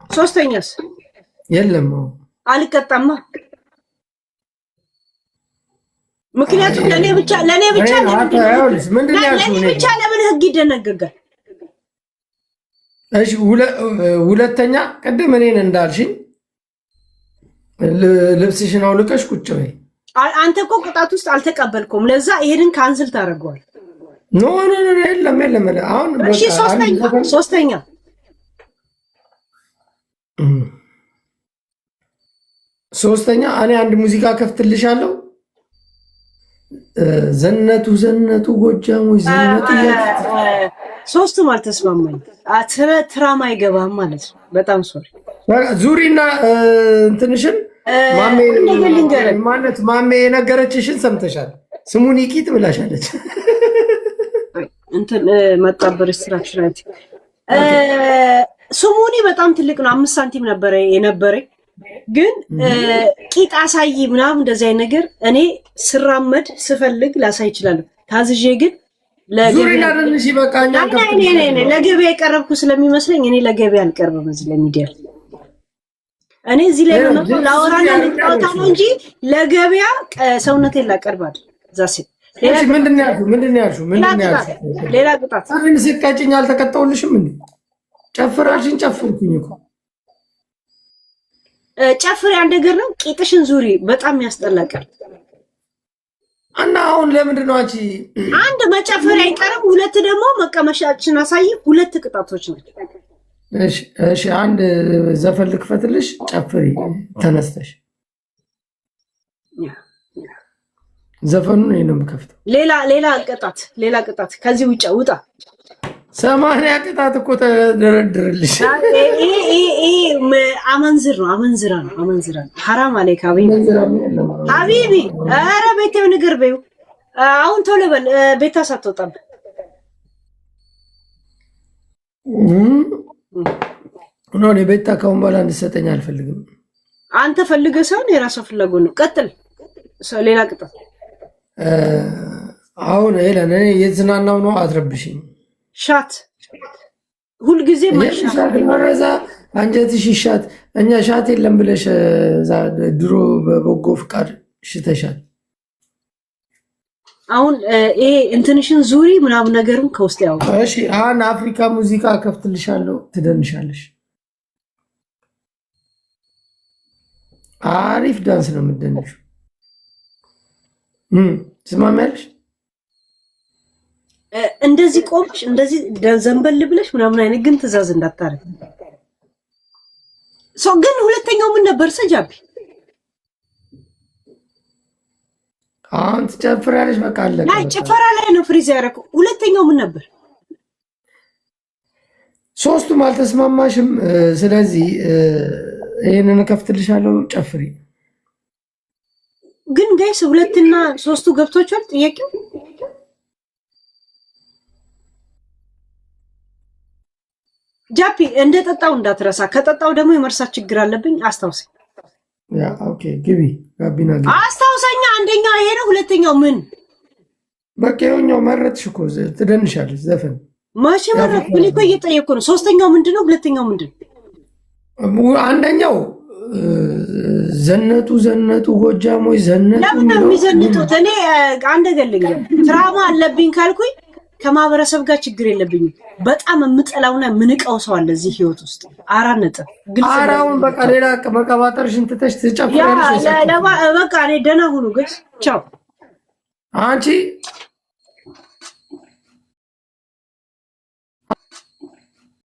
ሶስተኛስ የለም። አልቀጣማ። ምክንያቱም ለኔ ብቻ ለምን ህግ ይደነግጋል? እሺ ሁለተኛ ቅድም እኔን እንዳልሽኝ ልብስሽን አውልቀሽ ቁጭ በይ። አንተ እኮ ቅጣት ውስጥ አልተቀበልኩም። ለዛ ይሄንን ካንስል ታደርገዋል። ኖ የለም። አሁን እሺ ሶስተኛ እኔ አንድ ሙዚቃ ከፍትልሻለሁ። ዘነቱ ጎጃሞች ዘነቱ። ሶስቱም አልተስማማኝ። ትራማ አይገባም ማለት ነው። በጣም ሶሪ። ዙሪና እንትንሽን ማሜ የነገረችሽን ሰምተሻል። ስሙን ቂጥ ብላሻለች። እንትን መጣበር ስትራክቸር ስሙኒ በጣም ትልቅ ነው። 5 ሳንቲም ነበረ የነበረኝ፣ ግን ቂጥ አሳይ ምናምን እንደዚህ አይነት ነገር እኔ ስራመድ ስፈልግ ላሳይ እችላለሁ። ታዝዤ ግን ለገበያ የቀረብኩ ስለሚመስለኝ እኔ ለገበያ አልቀርብም። እዚህ ለሚዲያ እኔ እዚህ ላይ ነው ላወራና ልጣውታ ነው እንጂ ለገበያ ሰውነቴን ላቀርባል። ዛሴ ምንድን ነው ያልሽው? ሌላ ቅጣት አሁን ሲቃጭኝ አልተቀጣውልሽም እንዴ? ጨፍራልሽኝ ጨፍርኩኝ እኮ ጨፍር ያን ነገር ነው። ቂጥሽን ዙሪ በጣም ያስጠላቃል። እና አሁን ለምንድን ነው አንቺ አንድ መጨፈር አይቀርም፣ ሁለት ደግሞ መቀመሻችን አሳይ። ሁለት ቅጣቶች ናቸው። እሺ አንድ ዘፈን ልክፈትልሽ፣ ጨፍሪ ተነስተሽ። ዘፈኑን ነው የምከፍተው። ሌላ ቅጣት ከዚህ ውጭ ውጣ። 80 ቅጣት እኮ ተደረድርልሽ። አመንዝራ ነው። ሐራም አለይካ ሀቢቢ። ኧረ ቤቴው ንገር በይው። አሁን ቶሎ በል ቤታ ሳትወጣብ ነው። ቤታ ካሁን በኋላ እንድትሰጠኝ አልፈልግም። አንተ ፈልገህ ሳይሆን የራስህ ፍላጎት ነው። ቀጥል። ሌላ ቅጣት አሁን ሄለን እኔ የዝናናው ነው። አትረብሽኝ። ሻት ሁልጊዜ ማሻዛ አንጀትሽ ይሻት። እኛ ሻት የለም ብለሽ ድሮ በበጎ ፍቃድ ሽተሻል። አሁን ይሄ እንትንሽን ዙሪ ምናምን ነገሩን ከውስጥ ያው እሺ። አሁን አፍሪካ ሙዚቃ ከፍትልሻለሁ፣ ትደንሻለሽ። አሪፍ ዳንስ ነው የምትደንሽው። ትስማሚያለሽ? እንደዚህ ቆምሽ እንደዚህ ዘንበል ብለሽ ምናምን አይነት ግን ትእዛዝ እንዳታረግ። ሰው ግን ሁለተኛው ምን ነበር ሰጃቢ? አሁን ትጨፍራለሽ። በቃ አለቀ። ላይ ጭፈራ ላይ ነው ፍሪዝ ያደረኩት። ሁለተኛው ምን ነበር? ሶስቱም አልተስማማሽም። ስለዚህ ይሄንን ከፍትልሻለሁ፣ ጨፍሪ። ግን ጋይስ ሁለትና ሶስቱ ገብቶቻል ጥያቄው። ጃፒ እንደጠጣው እንዳትረሳ። ከጠጣው ደግሞ የመርሳት ችግር አለብኝ፣ አስታውሰኝ። ያ ኦኬ ግቢ ጋቢና ግቢ አስታውሰኛ አንደኛው ይሄ ነው ሁለተኛው ምን በቃ የሆነው መረጥሽ እኮ ትደንሻለሽ ዘፈን ማሽ መረጥ ምን እኮ እየጠየቁ ነው ሶስተኛው ምንድነው ሁለተኛው ምንድነው አንደኛው ዘነጡ ጎጃሞች ዘነጡ ለምን የሚዘንጡት እኔ አንደ ገልኝ ትራማ አለብኝ ካልኩኝ ከማህበረሰብ ጋር ችግር የለብኝም በጣም የምጠላውና ምንቀው ሰው አለ እዚህ ህይወት ውስጥ 4 ነጥብ ግልጽ አራውን በቃ ሌላ መቀባጠርሽን ትተሽ ትጨፍራለሽ ያ በቃ እኔ ደህና ሁኑ ግስ ቻው አንቺ